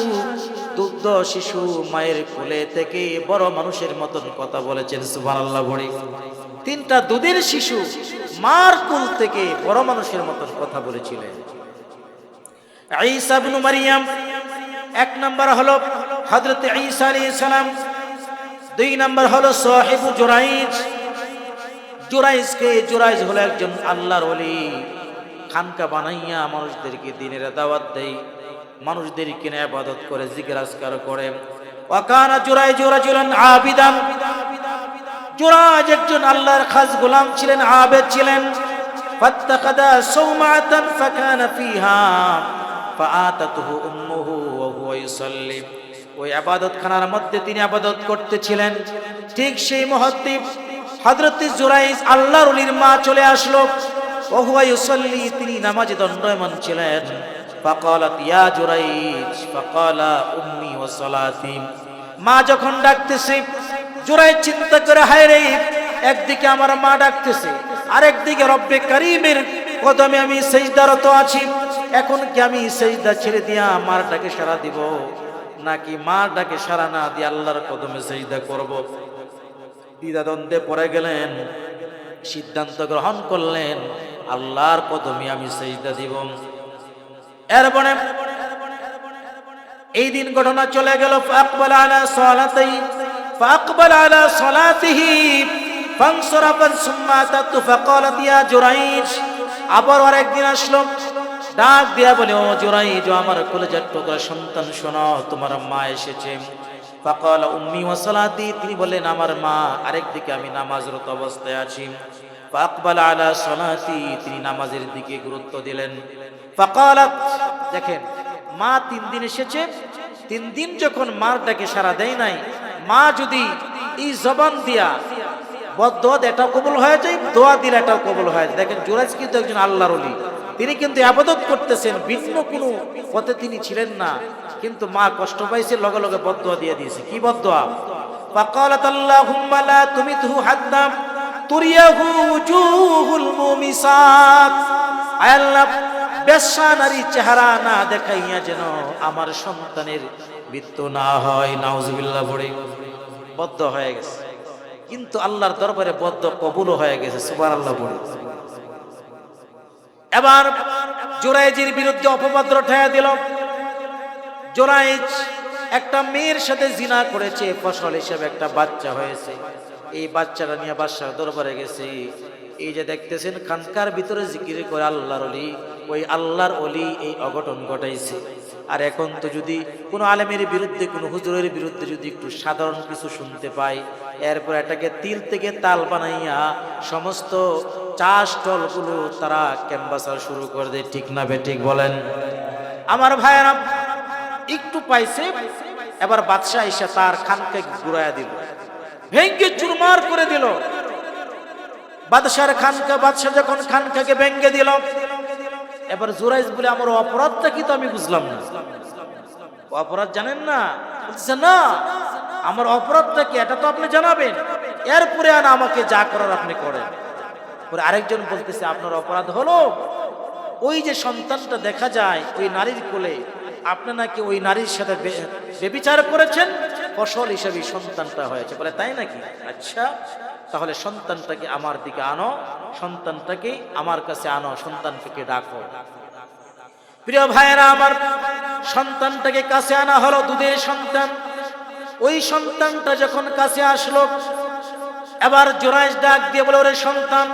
দুগ্ধ শিশু মায়ের কোলে থেকে বড় মানুষের মতন কথা বলেছেন। সুবহানাল্লাহ বলে। 3টা দুধের শিশু মার কোল থেকে বড় মানুষের মতন কথা বলেছিলেন। ঈসা ইবনে মারইয়াম, 1 নাম্বার হলো হযরত ঈসা আলাইহিস সালাম, 2 নাম্বার হলো সাহিবু জুরাইজ। জুরাইজ হলো একজন আল্লাহর ওলি, খানকা বানাইয়া মানুষদেরকে দ্বীনের দাওয়াত দেয়, মানুষদেরকে নিয়ে ইবাদত করে, জিকির আজকার করে। ওয়াকানা জুরাইজ রাজুলান আবিদান, জুরাইজ একজন আল্লাহর খাস গোলাম ছিলেন, আবেদ ছিলেন। ফাত্তাখাদা সাওমাতান ফাকানা ফিহা ফাআতাতুহু উম্মুহু ওয়া হুয়া ইউসাল্লি। ওই ইবাদতখানার মধ্যে তিনি ইবাদত করতেছিলেন। ঠিক সেই মুহূর্তে হযরত জুরাইজ আল্লাহর ওলির মা চলে আসলো। ওয়া হুয়া ইউসাল্লি, তিনি নামাজে দণ্ডায়মান ছিলেন। ফাকালাত ইয়া জুরাইজ, ফাকালা উম্মি ওয়া সালাতি। মা যখন ডাকতেছে, জুরাইজ চিন্তা করে, হায় রে, একদিকে আমার মা ডাকতেছে, আরেকদিকে রব্বে কারীমের কদমে আমি সিজদারত আছি। এখন কি আমি সিজদা ছেড়ে দিয়া মার ডাকে সাড়া দিব, নাকি মার ডাকে সাড়া না দিয়ে আল্লাহর কদমে সিজদা করব? দ্বিধাদ্বন্দ্বে পড়ে গেলেন, সিদ্ধান্ত গ্রহণ করলেন আল্লাহর কদমে আমি সিজদা দিব। এরপরে এই দিন ঘটনা চলে গেল। ফাকবাল আলা সালাতিহি ফাকবাল আলা সালাতিহি ফানসরাফা সুম্মা তাতু ফাকালাত ইয়া জুরাইজ। আবার আরেকদিন আসলো, ডাক দিয়া বলে, ও জুরাইজ, আমার কলেজার টুকরা সন্তান, শোনো, তোমার মা এসেছে। ফাকালা উম্মি ওয়া সালাতি, তিনি বললেন আমার মা, আরেকদিকে আমি নামাজরত অবস্থায় আছি। ফাকবাল আলা সালাতি, তিনি নামাজের দিকে গুরুত্ব দিলেন। ফাকালাত, দেখেন, মা 3 দিন এসেছে, 3 দিন যখন মার ডাকে সাড়া দেয় নাই, মা যদি এই জবান দিয়া বদদোয়া এটাও কবুল হয়ে যায়, দোয়া দিলে এটাও কবুল হয়ে যায়। দেখেন জুরাইজ কিন্তু একজন আল্লাহর ওলি, তিনি কিন্তু ইবাদত করতেছেন, ভিন্ন কোনো পথে তিনি ছিলেন না, কিন্তু মা কষ্ট পাইছে, লগে লগে বদদোয়া দিয়ে দিয়েছে। কি বদদোয়া? ফাকালাত আল্লাহুম্মা লা তুমিতহু হাত্তা তুরিয়াহু উজুহুল মুমিসাত। আয় আল্লাহ, বেশ্যা নারী চেহারা না দেখাইয়া যেন আমার সন্তানের মৃত্যু না হয়। নাউজুবিল্লাহ পড়ে বদ্ধ হয়ে গেছে, কিন্তু আল্লাহর দরবারে বদ্ধ কবুল হয়ে গেছে। সুবহানাল্লাহ পড়ে। এবার জুরাইজের বিরুদ্ধে অপবাদ রটায়া দিল। জুরাইজ একটা মেয়ের সাথে জিনা করেছে, ফসল হিসেবে একটা বাচ্চা হয়েছে। এই বাচ্চাটা নিয়ে বাদশার দরবারে গেছে। এই যে দেখতেছেন খানকার ভিতরে জিকির করে আল্লাহর ওলি, ওই আল্লাহর ওলি এই অঘটন ঘটাইছে। আর এখন তো যদি কোনো আলেমের বিরুদ্ধে, কোনো হুজুরের বিরুদ্ধে যদি একটু সাধারণ কিছু শুনতে পাই, এরপর এটাকে তিল থেকে তাল বানাইয়া সমস্ত চাষ টলগুলো তারা ক্যাম্বাসার শুরু করে দেয়। ঠিক না বেঠিক বলেন? আমার ভাইয়েরা, একটু পাইছে, এবার বাদশাহ এসে তার খানকে ঘুরাইয়া দিল, ভেঙ্গে চুরমার করে দিল। বাদশার খানকা, বাদশাহ যখন খানকাকে ভেঙ্গে দিল, এবার জুরাইজ বলে, আমার অপরাধটা কি তো আমি বুঝলাম না। অপরাধ জানেন না? বলছে না, আমার অপরাধটা কি এটা তো আপনি জানাবেন, এরপরে আর আমাকে যা করার আপনি করেন। পরে আরেকজন বলতেছে, আপনার অপরাধ হলো ওই যে সন্তানটা দেখা যায় ওই নারীর কোলে, আপনি নাকি ওই নারীর সাথে ব্যভিচার করেছেন, ফসল হিসেবে সন্তানটা হয়েছে। বলে তাই নাকি? আচ্ছা, তাহলে সন্তানটাকে আমার দিকে আনো, সন্তানটাকে আমার কাছে আনো, সন্তানটাকে ডাকো। প্রিয় ভাইয়েরা আমার, সন্তানটাকে কাছে আনা হলো, দুধের সন্তান। ওই সন্তানটা যখন কাছে আসলো, এবার জুরাইজ ডাক দিয়ে বলে, ওরে সন্তান,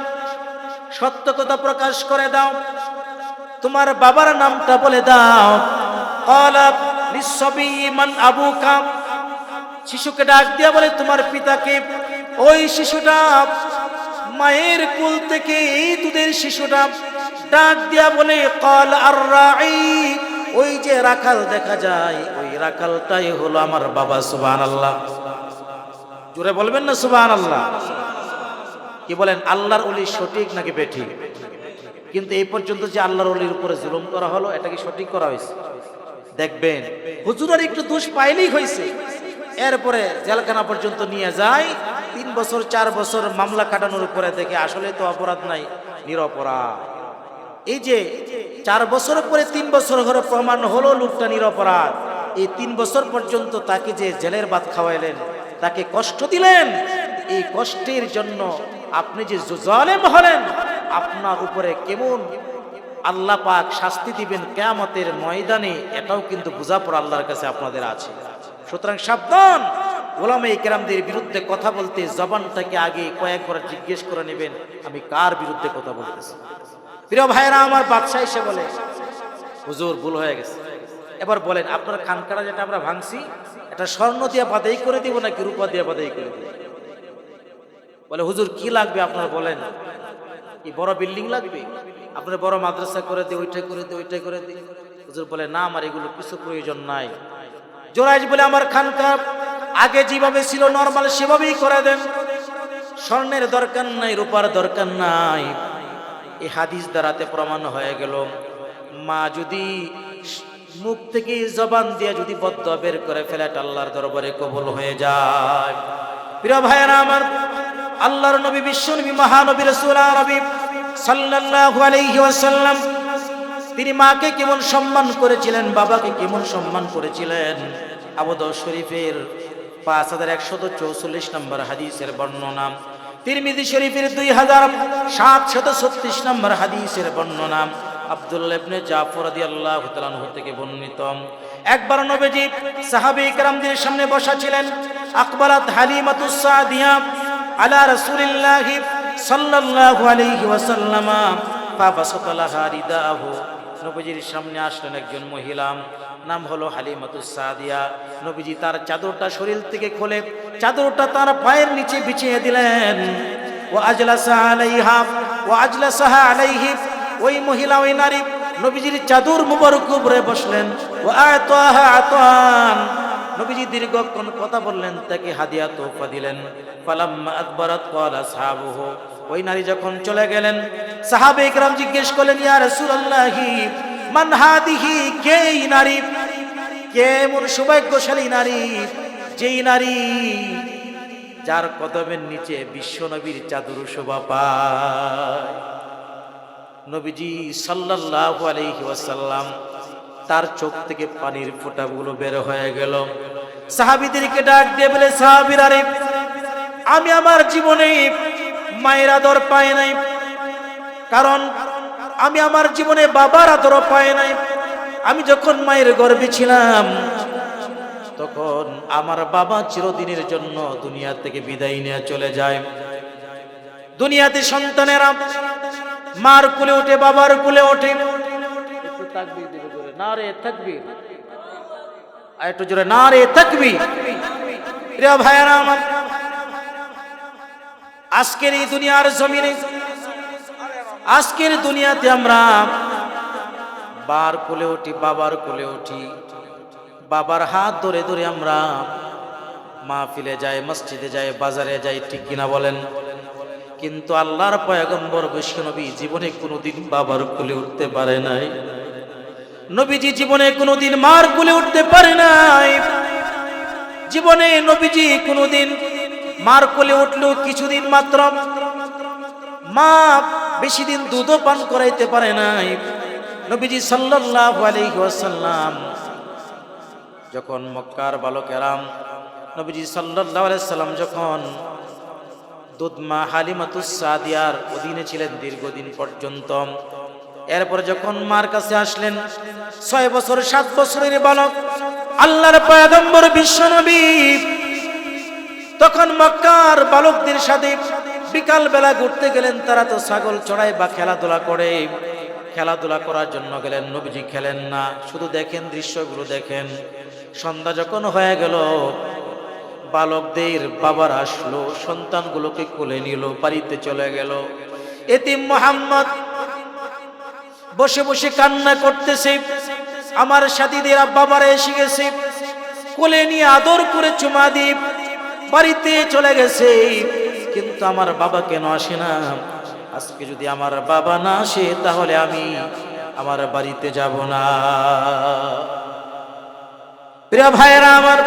সত্য কথা প্রকাশ করে দাও, তোমার বাবার নামটা বলে দাও। ক্বালা লিসসাবি মান আবুকা। শিশুকে ডাক দিয়া বলে, তোমার পিতাকে। ওই শিশুটা মায়ের কোল থেকে, এই দুধের শিশুটা ডাক দিয়া বলে, ক্বাল আর-রাঈ। ওই যে রাখাল দেখা যায়, ওই রাখালটাই হলো আমার বাবা। সুবহানাল্লাহ, জোরে বলবেন না সুবহানাল্লাহ? কি বলেন, আল্লাহর ওলি সঠিক নাকি বেঠিক? কিন্তু এই পর্যন্ত যে আল্লাহর ওলির উপরে জুলুম করা হলো, এটা কি সঠিক করা হয়েছে? দেখবেন হুজুরের একটু দোষ পাইলেই হয়েছে, এরপরে জেলখানা পর্যন্ত নিয়ে যায়, 3 বছর 4 বছর মামলা কাটানোর পরে দেখে আসলে তো অপরাধ নাই, নিরপরাধ। এই যে 4 বছর পরে 3 বছর ধরে প্রমাণ হলো লোকটা নিরপরাধ, এই 3 বছর পর্যন্ত তাকে যে জেলের ভাত খাওয়াইলেন, তাকে কষ্ট দিলেন, এই কষ্টের জন্য আপনি যে জালেম হলেন, আপনার উপরে কেমন আল্লাহ পাক শাস্তি দিবেন কিয়ামতের ময়দানে, এটাও কিন্তু বোঝাপড়া আল্লাহর কাছে আপনাদের আছে। সুতরাং সাবধান, ওলামায়ে কেরামদের বিরুদ্ধে কথা বলতে জবানটাকে আগে কয়েকবার জিজ্ঞেস করে নেবেন, আমি কার বিরুদ্ধে কথা বলতেছি। প্রিয় ভাইরা আমার, বাদশা এসে বলে, হুজুর ভুল হয়ে গেছে, এবার বলেন আপনার খানকাটা যেটা আমরা ভাঙছি, এটা স্বর্ণ দিয়ে বাদাই করে দিব নাকি রূপা দিয়ে বাদাই করে দিব? বলে হুজুর কি লাগবে আপনার বলেন, কি বড় বিল্ডিং লাগবে, আপনার বড় মাদ্রাসা করে দিই, ওইটাই করে দিই, ওইটাই করে দিই। হুজুর বলে না, আমার এগুলো কিছু প্রয়োজন নাই। জোরাইজ বলে আমার খানকা আগে যেভাবে ছিল নরমাল সেভাবেই করে দেন, স্বর্ণের দরকার নাই, রূপার দরকার নাই। এই হাদিস দ্বারাতে প্রমাণ হয়ে গেল, মা যদি মুখ থেকে জবান দিয়ে যদি বদদুয়া বের করে ফেলে, আল্লাহর দরবারে কবুল হয়ে যায়। প্রিয় ভাইয়েরা আমার, আল্লাহর নবী বিশ্বনবী মহানবী রাসূল আরবী সাল্লাল্লাহু আলাইহি ওয়াসাল্লাম তিনি মাকে কেমন সম্মান করেছিলেন, বাবাকে কেমন সম্মান করেছিলেন। আবু দাউদ শরীফের 5144 নম্বর হাদিসের বর্ণনা, তিরমিজি শরীফের 2736 নম্বর হাদিসের বর্ণনা, আব্দুল্লাহ ইবনে জাফর রাদিয়াল্লাহু তাআলা আনহু থেকে বর্ণিত। একবার নবীজি সাহাবী কেরামদের সামনে বসা ছিলেন। আকবারাত হালিমাতুস সাদিয়া আলা রাসূলিল্লাহ সাল্লাল্লাহু আলাইহি ওয়াসাল্লাম ফাবাসাতা লাহা রিদাহু। নবীজির সামনে আসলেন একজন মহিলা, নাম হলো হালিমাতুস সাদিয়া। নবীজি তার চাদরটা শরীর থেকে খুলে চাদরটা তার পায়ের নিচে বিছিয়ে দিলেন। ওয়া আজলাসা আলাইহা ওয়া আজলাসাহা আলাইহি, ওই মহিলা, ওই নারী নবীজির চাদর মুবারক উপরে বসলেন। ওয়া আতাহা আতান, নবীজি দীর্ঘক্ষণ কথা বললেন, তাকে হাদিয়া তোহফা দিলেন। ফালাম্মা আদবারাত ক্বালা আসহাবুহু, ওই নারী যখন চলে গেলেন, সাহাবে কেরাম জিজ্ঞেস করলেন, ইয়া রাসূলুল্লাহ মান হাদিহি, কে এই নারী, কে এমন সৌভাগ্যশালী নারী, যেই নারী যার কদমের নিচে বিশ্ব নবীর চাদর শোভা পায়। নবীজি সাল্লাল্লাহু আলাইহি ওয়াসাল্লাম তার চোখ থেকে পানির ফোঁটাগুলো বের হয়ে গেল। সাহাবীদেরকে ডাক দিয়ে বলে, সাহাবীরা রে, আমি আমার জীবনে মায়ের আদর পাই নাই, কারণ আমি আমার জীবনে বাবার আদর পাই নাই। আমি যখন মায়ের গর্ভে ছিলাম তখন আমার বাবা চিরদিনের জন্য দুনিয়া থেকে বিদায় নিয়ে চলে যায়। দুনিয়াতে সন্তানেরা মার কোলে ওঠে, বাবার কোলে ওঠে। একটু তাকবীর দিবে জোরে, নারে তাকবীর, আর একটু জোরে নারে তাকবীর। প্রিয় ভাইয়েরা আমার, আজকের এই দুনিয়ার জমিনে, আজকের দুনিয়াতে আমরা বার কোলে উঠি, বাবার কোলে উঠি, বাবার হাত ধরে ধরে আমরা মাহফিলে যাই, মসজিদে যাই, বাজারে যাই, ঠিক কিনা বলেন? কিন্তু আল্লাহর পয়গম্বর বিশ্বনবী জীবনে কোনোদিন বাবার কোলে উঠতে পারে নাই। নবীজি জীবনে কোনোদিন মার কোলে উঠতে পারে নাই। জীবনে নবীজি কোনোদিন মার কোলে উঠলো কিছুদিন মাত্র, মা বেশি দিন দুধও পান করাইতে পারে নাই। নবীজি সাল্লাল্লাহু আলাইহি ওয়াসাল্লাম যখন মক্কার বালকেরাম, নবীজি সাল্লাল্লাহু আলাইহি সাল্লাম যখন দুধমা হালিমাতুস সাদিয়ার অধীনে ছিলেন দীর্ঘদিন পর্যন্ত, এরপর যখন মার কাছে আসলেন, 6 বছর 7 বছরের বালক আল্লাহর পয়গম্বর বিশ্বনবী তখন মক্কার বালকদের সাথে বিকাল বেলা ঘুরতে গেলেন। তারা তো ছাগল চড়ায় বা খেলাধুলা করে, খেলাধুলা করার জন্য গেলেন। নবীজি খেলেন না, শুধু দেখেন, দৃশ্যগুলো দেখেন। সন্ধ্যা যখন হয়ে গেল, বালকদের বাবার আসলো, সন্তানগুলোকে কোলে নিল, বাড়িতে চলে গেল। এতিম মুহাম্মদ বসে বসে কান্না করতেছে। আমার সাথীদের বাবারা এসে গেছে, কোলে নিয়ে আদর করে চুমা দিয়ে বাড়িতে চলে গেছে, কিন্তু আমার বাবা কেন আসে না? আজকে যদি আমার বাবা না আসে তাহলে আমি আমার বাড়িতে যাব না। প্রিয় ভাইয়েরা আমার,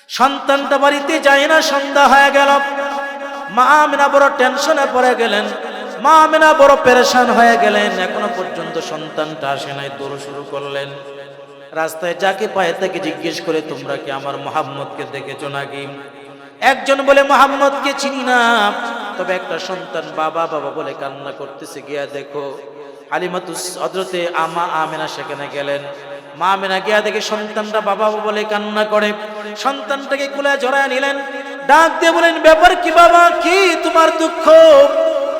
সন্তানটা বাড়িতে যায় না, সন্ধ্যা হয়ে গেল। মা আমিনা বড় টেনশনে পড়ে গেলেন, মা আমিনা বড় পেরেশান হয়ে গেলেন। এখনো পর্যন্ত সন্তানটা আসে নাই। দৌড় শুরু করলেন। রাস্তায় যাকে পায় তাকে জিজ্ঞেস করে, তোমরা কি আমার মুহাম্মদকে দেখেছো নাকি? একজন বলে, মুহাম্মদকে চিনি না, তবে একটা সন্তান বাবা বাবা বলে কান্না করতেছে, গিয়া দেখো। হালিমাতুস হযরতে আমা আমিনা সেখানে গেলেন। মা আমিনা গিয়া দেখে সন্তানটা বাবা বাবা বলে কান্না করে। সন্তানটাকে কোলে জড়ায় নিলেন, ডাক দিয়ে বলেন, ব্যাপার কি বাবা, কি তোমার দুঃখ,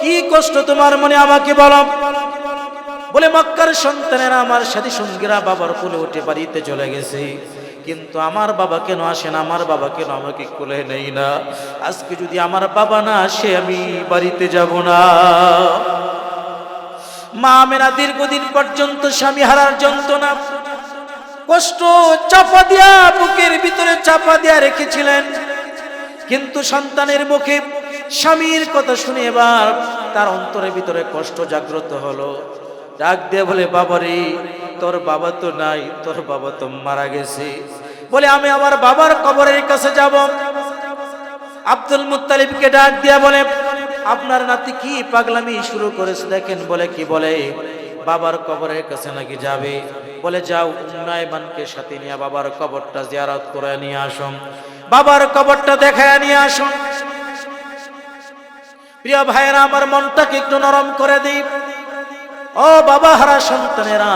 কি কষ্ট তোমার মনে, আমাকে বলো। বলে, মক্কার সন্তানেরা আমার সাথী সঙ্গীরা বাবার কোলে উঠে বাড়িতে চলে গেছে, কিন্তু আমার বাবা কেন আসে না, আমার বাবা কেন আমাকে কোলে নেই না? আজকে যদি আমার বাবা না আসে আমি বাড়িতে যাব না। মা আমেনা দীর্ঘদিন পর্যন্ত স্বামী হারার যন্ত্রণা কষ্ট চাপা দিয়া বুকের ভিতরে চাপা দিয়া রেখেছিলেন, কিন্তু সন্তানের মুখে স্বামীর কথা শুনে এবার তার অন্তরের ভিতরে কষ্ট জাগ্রত হলো। ডাক দিয়ে বলে, বাবারে তোর বাবা তো নাই, তোর বাবা তো মারা গেছে। বলে আমি আমার বাবার কবরের কাছে যাব। আব্দুল মুত্তালিবকে ডাক দিয়া বলে, আপনার নাতি কি পাগলামি শুরু করেছে দেখেন। বলে কি? বলে বাবার কবরের কাছে নাকি যাবে। বলে যাও, উম্মে আইমানকে সাথে নিয়ে বাবার কবরটা জিয়ারত করে নিয়ে আসুন, বাবার কবরটা দেখায় নিয়ে আসুন। প্রিয় ভাইরা, আমার মনটাকে একটু নরম করে দিই। ও বাবা হারা সন্তানেরা,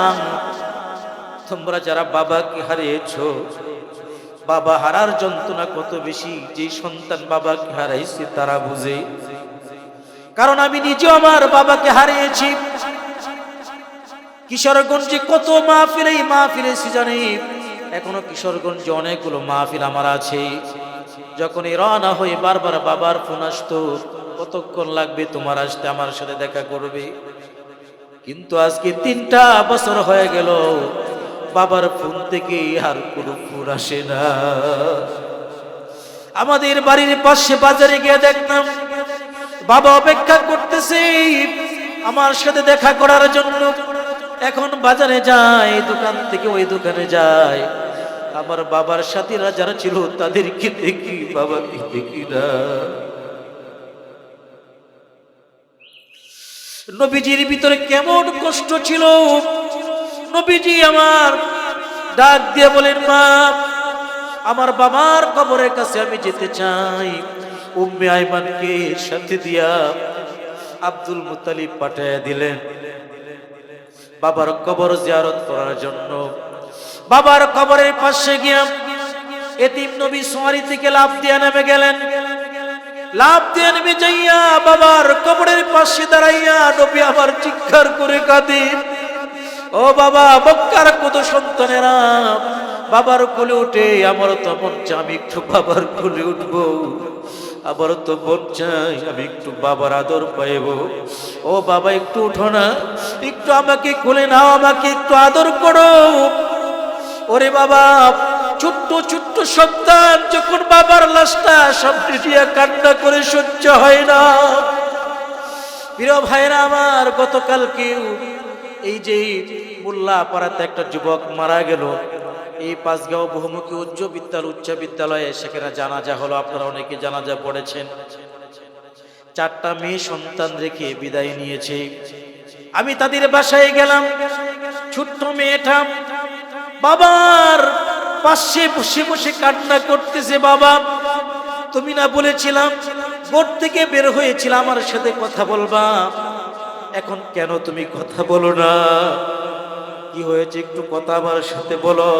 তোমরা যারা বাবাকে হারিয়েছো, বাবা হারার যন্ত্রণা কত বেশি যে সন্তান বাবাকে হারাইছে তারা বুঝে। কারণ আমি নিজেও আমার বাবাকে হারিয়েছি। কিশোরগঞ্জে কত মাহফিল, এই মাহফিলের সিজনে এখনো কিশোরগঞ্জে অনেকগুলো মাহফিল আমার আছে। যখন এই রওনা হয়ে বারবার বাবার ফোন আসতো, কতক্ষণ লাগবে তোমার আসতে, আমার সাথে দেখা করবে। কিন্তু আজকে 3টা বছর হয়ে গেল, বাবার ফোন থেকে আর কোনো ফোন আসে না। আমাদের বাড়ির পাশে বাজারে গিয়ে দেখলাম বাবা অপেক্ষা করতেছে আমার সাথে দেখা করার জন্য। এখন বাজারে যায়, দোকান থেকে ওই দোকানে যায়, আমার বাবার সাথীরা যারা ছিল তাদেরকে দেখি, বাবাকে দেখি না। নবীজির ভিতরে কেমন কষ্ট ছিল। নবীজি আমার ডাক দিয়ে বলেন, মা আমার বাবার কবরের কাছে আমি যেতে চাই। উম্মে আইমানকে সাথে দিয়া আব্দুল মুত্তালিব পাঠিয়ে দিলেন বাবার কবর জিয়ারত করার জন্য। বাবার কবরের পাশে গিয়া এতিম নবী সোয়ারি থেকে লাফ দিয়ে নেমে গেলেন। লাফ দিয়ে নেমে যাইয়া বাবার কবরের পাশে দাঁড়াইয়া নবী আবার চিৎকার করে কাঁদে, ও বাবা, মক্কার কত সন্তানেরা বাবার কোলে উঠে, আমারও তো মন চাই আমি একটু বাবার কোলে উঠবো, আমারও তো মন চাই আমি একটু বাবার আদর পাইব। ও বাবা একটু উঠো না, একটু আমাকে কোলে নাও, আমাকে একটু আদর করো। ওরে বাবা, ছোট্ট ছোট্ট সন্তান যখন বাবার লাশটা সামনে দিয়ে কান্না করে সহ্য হয় না। প্রিয় ভাইরা আমার, গতকালকেও এই যে মোল্লা পাড়াতে একটা যুবক মারা গেল, এই পাঁচগাঁও বহুমুখী উচ্চ বিদ্যালয়ে সেখানে জানাজা হলো। আপনারা অনেকে জানাজা পড়েছেন। 4টা মেয়ে সন্তান রেখে বিদায় নিয়েছে। আমি তাদের বাসায় গেলাম। ছোট্ট মেয়েটা বাবার পাশে বসে বসে কান্না করতেছে, বাবা তুমি না বলেছিলাম বোট থেকে বের হয়েছিলাম আমার সাথে কথা বলবা, এখন কেন তুমি কথা বলো না? কি হয়েছে একটু কথা আমার সাথে বলো।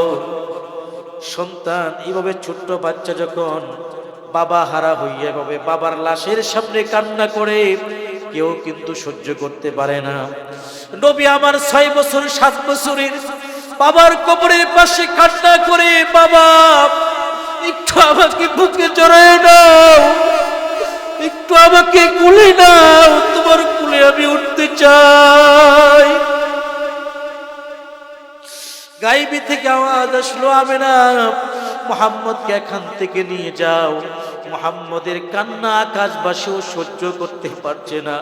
সন্তান এইভাবে ছোট্ট বাচ্চা যখন বাবা হারা হইয়া এভাবে বাবার লাশের সামনে কান্না করে, কেউ কিন্তু সহ্য করতে পারে না। নবী আমার 6 বছর 7 বছরের বাবার কবরের পাশে কান্না করে, বাবা একটু আমাকে বুকে জড়ায় নাও, একটু আমাকে কুলে নাও, তোমার কুলে আমি উঠতে চাই। গাইবি থেকে আওয়াজ আসলো, আমেনা মুহাম্মদকে এখান থেকে নিয়ে যাও। মুহাম্মদের কান্না আকাশবাসীও সহ্য করতে পারছে না,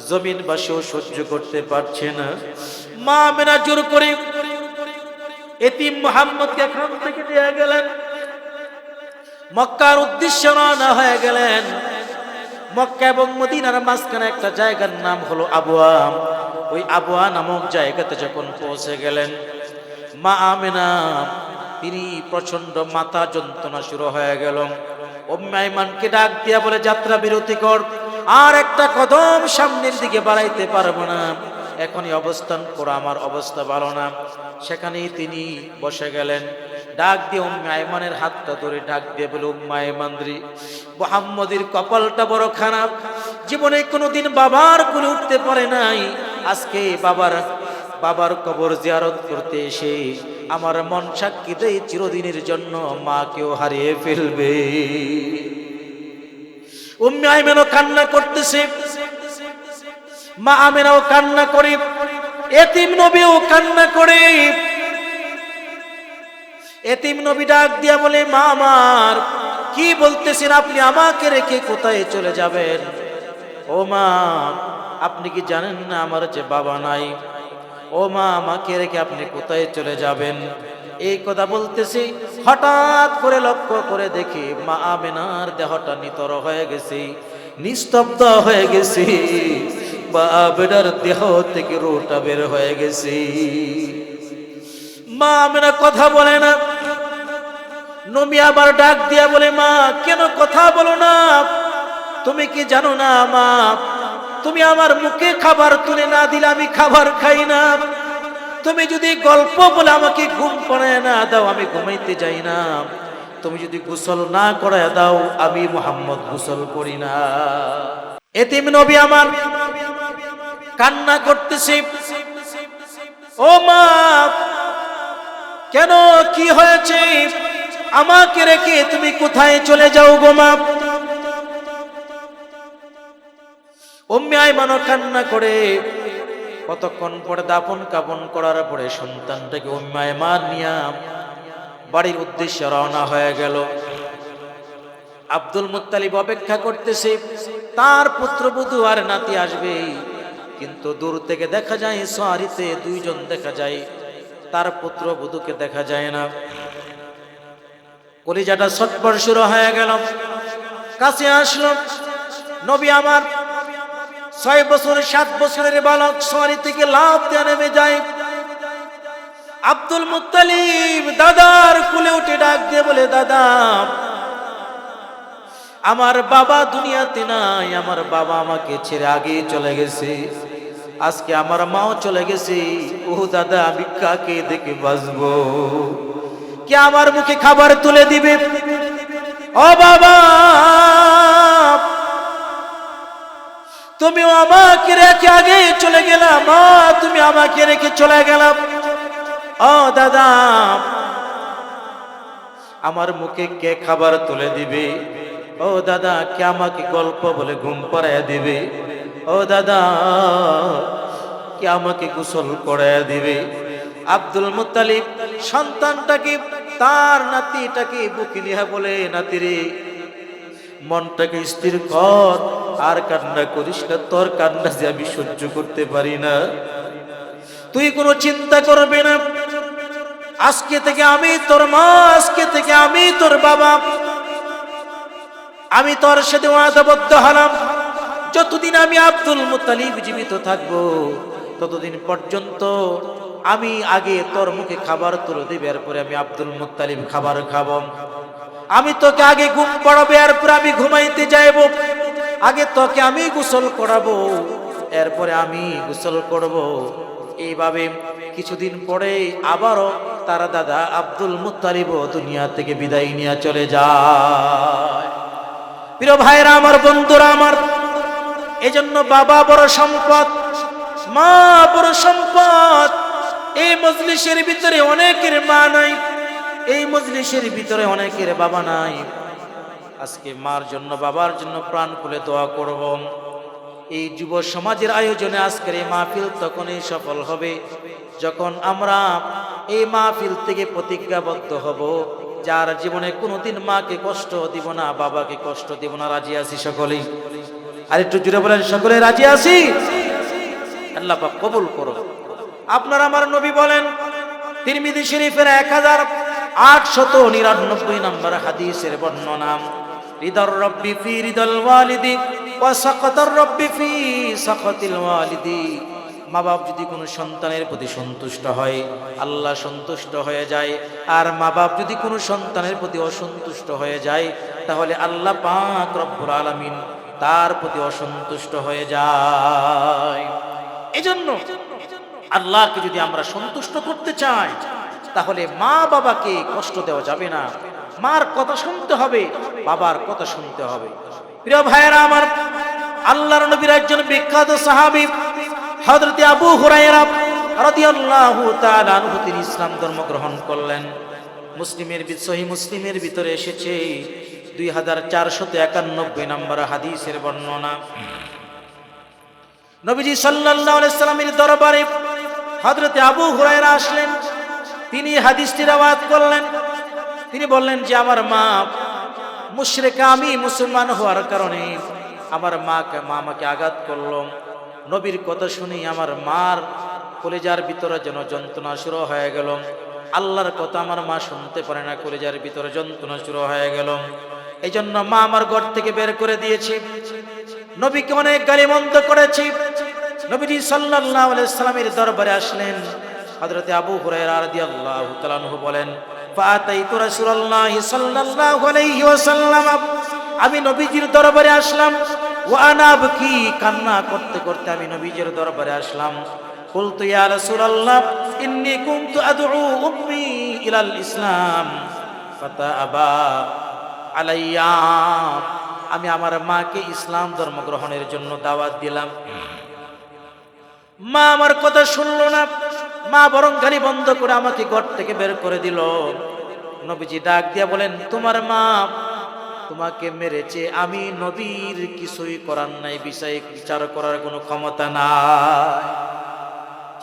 জমিনবাসীও সহ্য করতে পারছে না। মা আমেনা জোর করে এতিম মুহাম্মদকে এখান থেকে নিয়ে গেলেন, মক্কার উদ্দেশ্যে রওনা হয়ে গেলেন। মক্কা এবং মদিনার মাঝখানে একটা জায়গার নাম হলো আবওয়া। ওই আবওয়া নামক জায়গাতে যখন পৌঁছে গেলেন, মা আমেনা তিনি প্রচন্ড মাথা যন্ত্রণা শুরু হয়ে গেল। উম্মে আইমানকে ডাক দিয়া বলে, যাত্রা বিরতি কর, আর একটা কদম সামনের দিকে বাড়াইতে পারবো না, এখনই অবস্থান করো, আমার অবস্থা ভালো না। সেখানেই তিনি বসে গেলেন। ডাক দিয়ে উম্মে আইমানের হাতটা ধরে ডাক দিয়ে বলে, উম্মে আইমান রে, মুহাম্মদের কপালটা বড় খারাপ, জীবনে কোনোদিন বাবার কোলে উঠতে পারে নাই। আজকে বাবার কবর জিয়ারত করতে এসে আমার মন সাক্ষী দেয় চিরদিনের জন্য মাকেও হারিয়ে ফেলবে। উম্মে আইমানও কান্না করতেছে, মা আমেনাও কান্না করে, এতিম নবীও কান্না করে। এতিম নবী ডাক দিয়া বলে, মা আমার কি বলতেছেন আপনি? আমাকে রেখে কোথায় চলে যাবেন? ও মা, আপনি কি জানেন না আমার যে বাবা নাই? ও মা, আমাকে রেখে আপনি কোথায় চলে যাবেন? এই কথা বলতেছি, হঠাৎ করে লক্ষ্য করে দেখি মা আমেনার দেহটা নিতর হয়ে গেছে, নিস্তব্ধ হয়ে গেছে। মা আমেনার দেহ থেকে রূহটা বের হয়ে গেছে। মা আমেনা কথা বলে না। নবী আবার ডাক দিয়া বলে, মা কেন কথা বলো না? তুমি কি জানো না মা, তুমি আমার মুখে খাবার তুলে না দিলে আমি খাবার খাই না। তুমি যদি গল্প বলে আমাকে ঘুম পাড়ায় না দাও, আমি ঘুমাইতে যাই না। তুমি যদি গোসল না করায় দাও, আমি মুহাম্মদ গোসল করি না। এতিম নবী আমার কান্না করতেছে, ও মা কেন, কি হয়েছে? আমাকে রেখে তুমি কোথায় চলে যাও গো মা? উম্মে আইমানও কান্না করে। কতক্ষণ পরে দাফন কাফন করার পরে সন্তানটাকে উম্মে আইমান নিয়া বাড়ির উদ্দেশ্যে রওনা হয়ে গেল। আব্দুল মুত্তালিব অপেক্ষা করতেছে, তার পুত্রবধূ আর নাতি আসবে। কিন্তু দূর থেকে দেখা যায় সওয়ারিতে দুইজন দেখা যায়, তার পুত্রবধূকে দেখা যায় না। কলিজাটা ছটফট শুরু হয়ে গেল। কাছে আসলো নবী আমার। 6 বছর 7 বছরের বালক সওয়ারি থেকে লাফ দিয়ে নেমে যায়। আব্দুল মুত্তালিব দাদার কোলে উঠে ডাক দিয়ে বলে, দাদা আমার বাবা দুনিয়াতে নাই, আমার বাবা আমাকে ছেড়ে আগে চলে গেছে, আজকে আমার মাও চলে গেছে। ও দাদা, আমি কাকে দেখে বাঁচবো? কে আমার মুখে খাবার তুলে দিবে? ও বাবা, তুমিও আমাকে রেখে আগে চলে গেলাম, মা তুমি আমাকে রেখে চলে গেলাম। ও দাদা, আমার মুখে কে খাবার তুলে দিবে? ও দাদা, কে আমাকে গল্প বলে ঘুম পাড়াইয়া দিবে? ও দাদা, কে আমাকে গোসল করাইয়া দিবে? আব্দুল মুত্তালিব সন্তানটাকে, তার নাতিটাকে বুকে নিয়ে বলে, নাতিরে মনটাকে স্থির কর, আর কান্না করিস না, তোর কান্না যে আমি সহ্য করতে পারি না। তুই কোনো চিন্তা করবি না, আজকে থেকে আমি তোর মা, আজকে থেকে আমি তোর বাবা। আমি তোর সাথে ওয়াদাবদ্ধ হলাম, যতদিন আমি আব্দুল মুত্তালিব জীবিত থাকবো ততদিন পর্যন্ত আমি আগে তোর মুখে খাবার তুলে দেবে, এরপরে আমি আব্দুল মুত্তালিব খাবার খাবো। আমি তোকে আগে ঘুম পড়াবো, এরপরে আমি ঘুমাইতে যাইব। আগে তোকে আমি গোসল করাবো, এরপরে আমি গোসল করব। এইভাবে কিছুদিন পরে আবারও তার দাদা আব্দুল মুত্তালিব দুনিয়া থেকে বিদায় নিয়ে চলে যায়। প্রিয় ভাইরা আমার, বন্ধুরা আমার, এজন্য বাবা বড় সম্পদ, মা বড় সম্পদ। এই মজলিসের ভিতরে অনেকের মা নাই, এই মজলিসের ভিতরে অনেকের বাবা নাই। আজকে মার জন্য বাবার জন্য প্রাণ খুলে দোয়া করব। এই যুব সমাজের আয়োজনে আজকের এই মাহফিল তখনই সফল হবে যখন আমরা এই মাহফিল থেকে প্রতিজ্ঞাবদ্ধ হব, যার জীবনে কোনোদিন মাকে কষ্ট দিব না, বাবাকে কষ্ট দিব না। রাজি আছি সকলেই? আর একটু জুড়ে বলেন, সকলে রাজি আছি? আল্লাহ পাক কবুল করো। আপনার আমার নবী বলেন, তিরমিজি শরীফের 1899 নম্বর হাদিসের বর্ণনা, রিদার রব্বি ফি রিদাল ওয়ালিদি ওয়া সাকাতার রব্বি ফি সাকাতিল ওয়ালিদি। মা বাপ যদি কোনো সন্তানের প্রতি সন্তুষ্ট হয়, আল্লাহ সন্তুষ্ট হয়ে যায়। আর মা বাপ যদি কোনো সন্তানের প্রতি অসন্তুষ্ট হয়ে যায়, তাহলে আল্লাহ পাক রব্বুল আলামিন তার প্রতি অসন্তুষ্ট হয়ে যায়। এজন্য আল্লাহকে যদি আমরা সন্তুষ্ট করতে চাই, তাহলে মা বাবাকে কষ্ট দেওয়া যাবে না। মার কথা শুনতে হবে, বাবার কথা শুনতে হবে। প্রিয় ভাইয়েরা আমার, আল্লাহর নবীর একজন বিখ্যাত সাহাবী হযরত আবু হুরায়রা রাদিয়াল্লাহু তাআলা আনহু তিনি ইসলাম ধর্ম গ্রহণ করলেন। মুসলিমের সহিহ মুসলিমের ভিতরে এসেছে 2491 নম্বর হাদিসের বর্ণনা। নবীজি সাল্লাল্লাহু আলাইহি সাল্লামের দরবারে হযরতে আবু হুরায়রা আসলেন। তিনি হাদিসটি রওয়ায়াত করলেন। তিনি বললেন যে আমার মা মুশরিকা, আমি মুসলমান হওয়ার কারণে আমার মা আমাকে আঘাত করলো। নবীর কথা শুনি আমার মার কলিজার ভিতরে যেন যন্ত্রণা শুরু হয়ে গেল। আল্লাহর কথা আমার মা শুনতে পারে না, কলিজার ভিতরে যন্ত্রণা শুরু হয়ে গেল। এই জন্য মা আমার ঘর থেকে বের করে দিয়েছি। নবীকে অনেক গালিমন্দ করেছি। নবীজি সাল্লাল্লাহু আলাইহি সাল্লামের দরবারে আসলেন। হযরতে আবু হুরায়রা রাদিয়াল্লাহু তাআলা আনহু বলেন, ফাআতাইতু রাসূলুল্লাহি সাল্লাল্লাহু আলাইহি ওয়াসাল্লাম, আমি নবীজির দরবারে আসলাম। ওয়া আনা আবকি, কান্না করতে করতে আমি নবীজির দরবারে আসলাম। কুলতু ইয়া রাসূলুল্লাহ ইন্নী কুনতু আদউ উম্মি ইলাল ইসলাম ফাতাআবা আলাইয়া, আমি আমার মাকে ইসলাম ধর্ম গ্রহণের জন্য দাওয়াত দিলাম। মা আমার কথা শুনলো না। মা বরং গালি বন্ধ করে আমাকে ঘর থেকে বের করে দিল। নবীজি ডাক দিয়া বলেন, তোমার মা তোমাকে মেরেছে, আমি নবীর কিছুই করার নাই, বিচার করার কোনো ক্ষমতা নাই।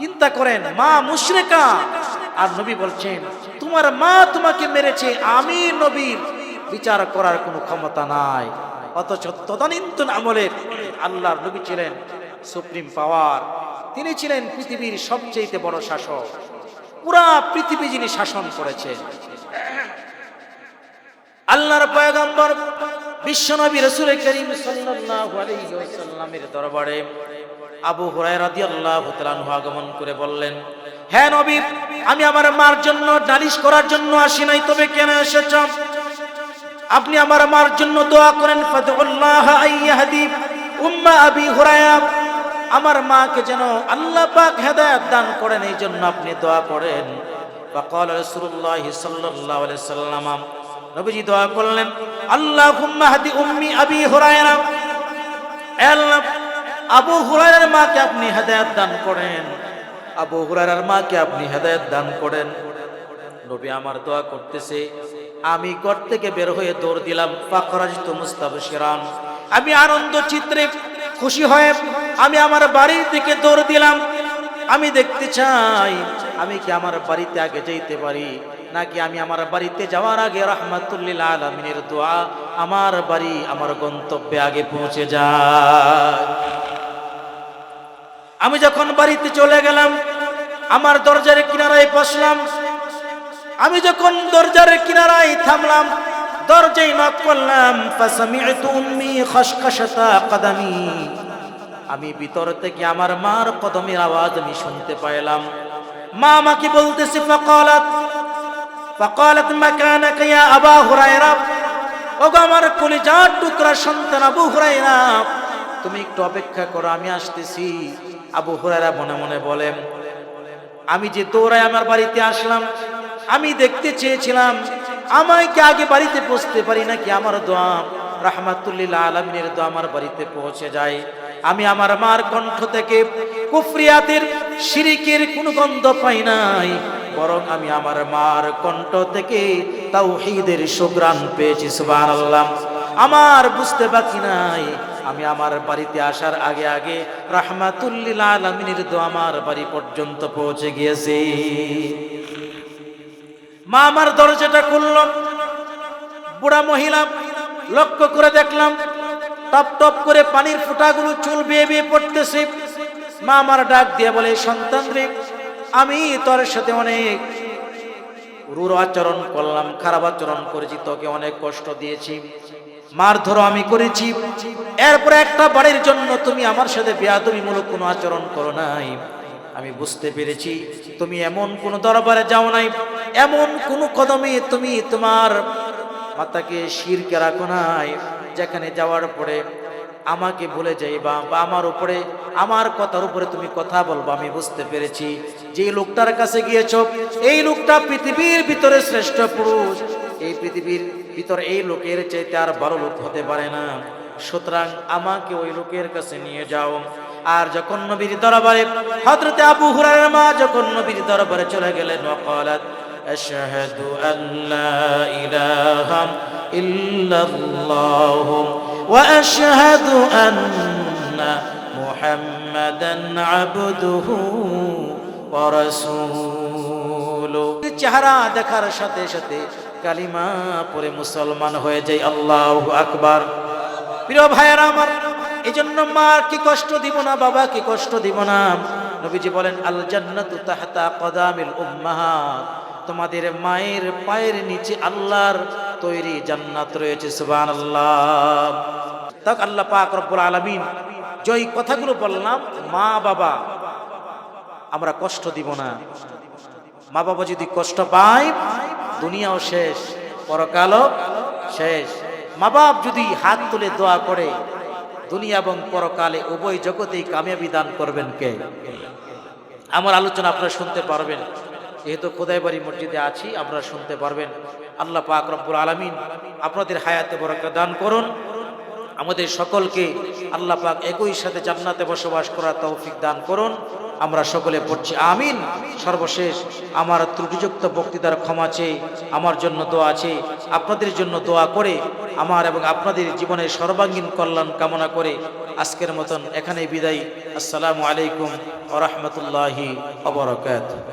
চিন্তা করেন, মা মুশরিকা আর নবী বলছেন তোমার মা তোমাকে মেরেছে, আমি নবীর বিচার করার কোনো ক্ষমতা নাই। অথচ তদানীন্তন আমলের আল্লাহর নবী ছিলেন সুপ্রিম পাওয়ার। তিনি ছিলেন পৃথিবীর সবচেয়ে বড় শাসক। পুরা পৃথিবী যিনি শাসন করেছেন। আল্লাহর পয়গম্বর বিশ্বনবী রাসূল করিম সাল্লাল্লাহু আলাইহি ওয়াসাল্লামের দরবারে আবু হুরায়রা রাদিয়াল্লাহু তাআলা আনহু আগমন করে বললেন, হে নবী, আমি আমার মার জন্য নালিশ করার জন্য আসি নাই, তবে কেন এসেছ? আপনি আমার মার জন্য দোয়া করেন। ফাদুল্লাহ আইয়াহদি উম্মা আবি হুরায়রা, আমার মাকে যেন আল্লাহ পাক হেদায়েত দান করেন, এই জন্য আপনি দোয়া করেন। ফাকাল রাসূলুল্লাহ সাল্লাল্লাহু আলাইহি সাল্লাম, নবীজি দোয়া করলেন, আল্লাহুম্মা হাদি উম্মি আবি হুরায়রা, হে আল্লাহ আবু হুরায়রার মাকে আপনি হেদায়েত দান করেন, আবু হুরায়রার মাকে আপনি হেদায়েত দান করেন। নবী আমার দোয়া করতেছে, আমি ঘর থেকে বের হয়ে দৌড় দিলাম। ফাখরাজতু মুস্তাবশিরান, আমি আনন্দ চিত্রে খুশি হয়ে আমি আমার বাড়ির দিকে দৌড় দিলাম। আমি দেখতে চাই আমি কি আমার বাড়িতে আগে যেতে পারি, নাকি আমি আমার বাড়িতে যাওয়ার আগে রাহমাতুল লিল আলামিনের দোয়া আমার বাড়ি আমার গন্তব্যে আগে পৌঁছে যায়। আমি যখন বাড়িতে চলে গেলাম, আমার দরজার কিনারায় বসলাম। আমি যখন দরজার কিনারায় থামলাম, দরজায় নক করলাম, ফাসামি'তু উম্মি খাশখাশাতা কদামি, আমি ভিতর থেকে আমার মার কদমের আওয়াজ আমি শুনতে পাইলাম। মা আমাকে বলতেছে, ফাকালাত মাকানাকা ইয়া আবা হুরায়রা, ওগো আমার কলিজার টুকরা সন্তান আবু হুরায়রা, তুমি একটু অপেক্ষা করো, আমি আসতেছি। আবু হুরায়রা মনে মনে বলেন, আমি যে দৌড়ায় আমার বাড়িতে আসলাম, আমি দেখতে চেয়েছিলাম আমায় কি আগে বাড়িতে পৌঁছতে পারি নাকি আমার দোয়া রাহমাতুল লিল আলামিনের দোয়া আমার বাড়িতে পৌঁছে যায়। আমি আমার মার কণ্ঠ থেকে কুফরিয়াতের শিরকের কোনো গন্ধ পাই নাই, বরং আমি আমার মার কণ্ঠ থেকে তাওহীদের সুঘ্রাণ পেয়েছি। সুবহানাল্লাহ। আমার বুঝতে বাকি নাই, আমি আমার বাড়িতে আসার আগে আগে রাহমাতুল লিল আলামিনের দোয়া আমার বাড়ি পর্যন্ত পৌঁছে গিয়েছে। মা আমার দরজাটা খুলল। বুড়া মহিলা, লক্ষ্য করে দেখলাম টপ টপ করে পানির ফোঁটাগুলো চুল বেয়ে বেয়ে পড়তেছে। মা আমার ডাক দিয়ে বলে, সন্তান রে, আমি তোর সাথে অনেক রূঢ় আচরণ করলাম, খারাপ আচরণ করেছি, তোকে অনেক কষ্ট দিয়েছি, মারধর আমি করেছি, এরপরে একটা বাড়ির জন্য তুমি আমার সাথে বেয়াদবিমূলক কোনো আচরণ করো নাই। আমি বুঝতে পেরেছি তুমি এমন কোন দরবারে যাও নাই, এমন কোন কদমে তুমি তোমার মাতাকে শিরকে রাখো নাই, যেখানে যাওয়ার পরে আমাকে ভুলে যাইবা বা আমার উপরে আমার কথার উপরে তুমি কথা বলবা। আমি বুঝতে পেরেছি যে লোকটার কাছে গিয়েছো, এই লোকটা পৃথিবীর ভিতরে শ্রেষ্ঠ পুরুষ, এই পৃথিবীর ভিতরে এই লোকের চাইতে আর ভালো লোক হতে পারে না। সুতরাং আমাকে ওই লোকের কাছে নিয়ে যাও। আর যখন নবীর দরবারে হযরতে আবু হুরায়রার মা যখন নবীর দরবারে চলে গেলেন, ওয়াকালাত আশহাদু আল্লা ইলাহা ইল্লাল্লাহ ওয়া আশহাদু আন্না মুহাম্মাদান আবদুহু ওয়া রাসূলুহু। চেহারা দেখার সাথে সাথে কালিমা পড়ে মুসলমান হয়ে যায়। আল্লাহু আকবার। প্রিয় ভাইয়েরা আমার, এজন্য মা কি কষ্ট দিব না, বাবা কি কষ্ট দিব না। নবীজি বলেন আল জান্নাতু তাহতা কদামিল উম্মাহাত, তোমাদের মায়ের পায়ের নিচে আল্লাহর তৈরি জান্নাত রয়েছে। সুবহানাল্লাহ। তাক আল্লাহ পাক রব্বুল আলামিন যেই কথাগুলো বললাম, মা বাবা আমরা কষ্ট দিব না। মা বাবা যদি কষ্ট পায় দুনিয়াও শেষ, পরকালও শেষ। মা বাপ যদি হাত তুলে দোয়া করে দুনিয়া এবং পরকালে উভয় জগতেই কামিয়াবি দান করবেন কে? আমার আলোচনা আপনারা শুনতে পারবেন, যেহেতু খোদাইবাড়ি মসজিদে আছি, আপনারা শুনতে পারবেন। আল্লাহ পাক রব্বুল আলামিন আপনাদের হায়াতে বরকত দান করুন। আমাদের সকলকে আল্লাহ পাক একই সাথে জান্নাতে বসবাস করার তৌফিক দান করুন। আমরা সকলে পড়ছি আমিন। সর্বশেষ আমার ত্রুটিযুক্ত বক্তৃতার ক্ষমা চেয়ে আমার জন্য দোয়া আছে, আপনাদের জন্য দোয়া করে আমার এবং আপনাদের জীবনের সর্বাঙ্গীন কল্যাণ কামনা করে আজকের মতন এখানেই বিদায়। আসসালামু আলাইকুম ওয়া রাহমাতুল্লাহি ওয়া বারাকাতুহু।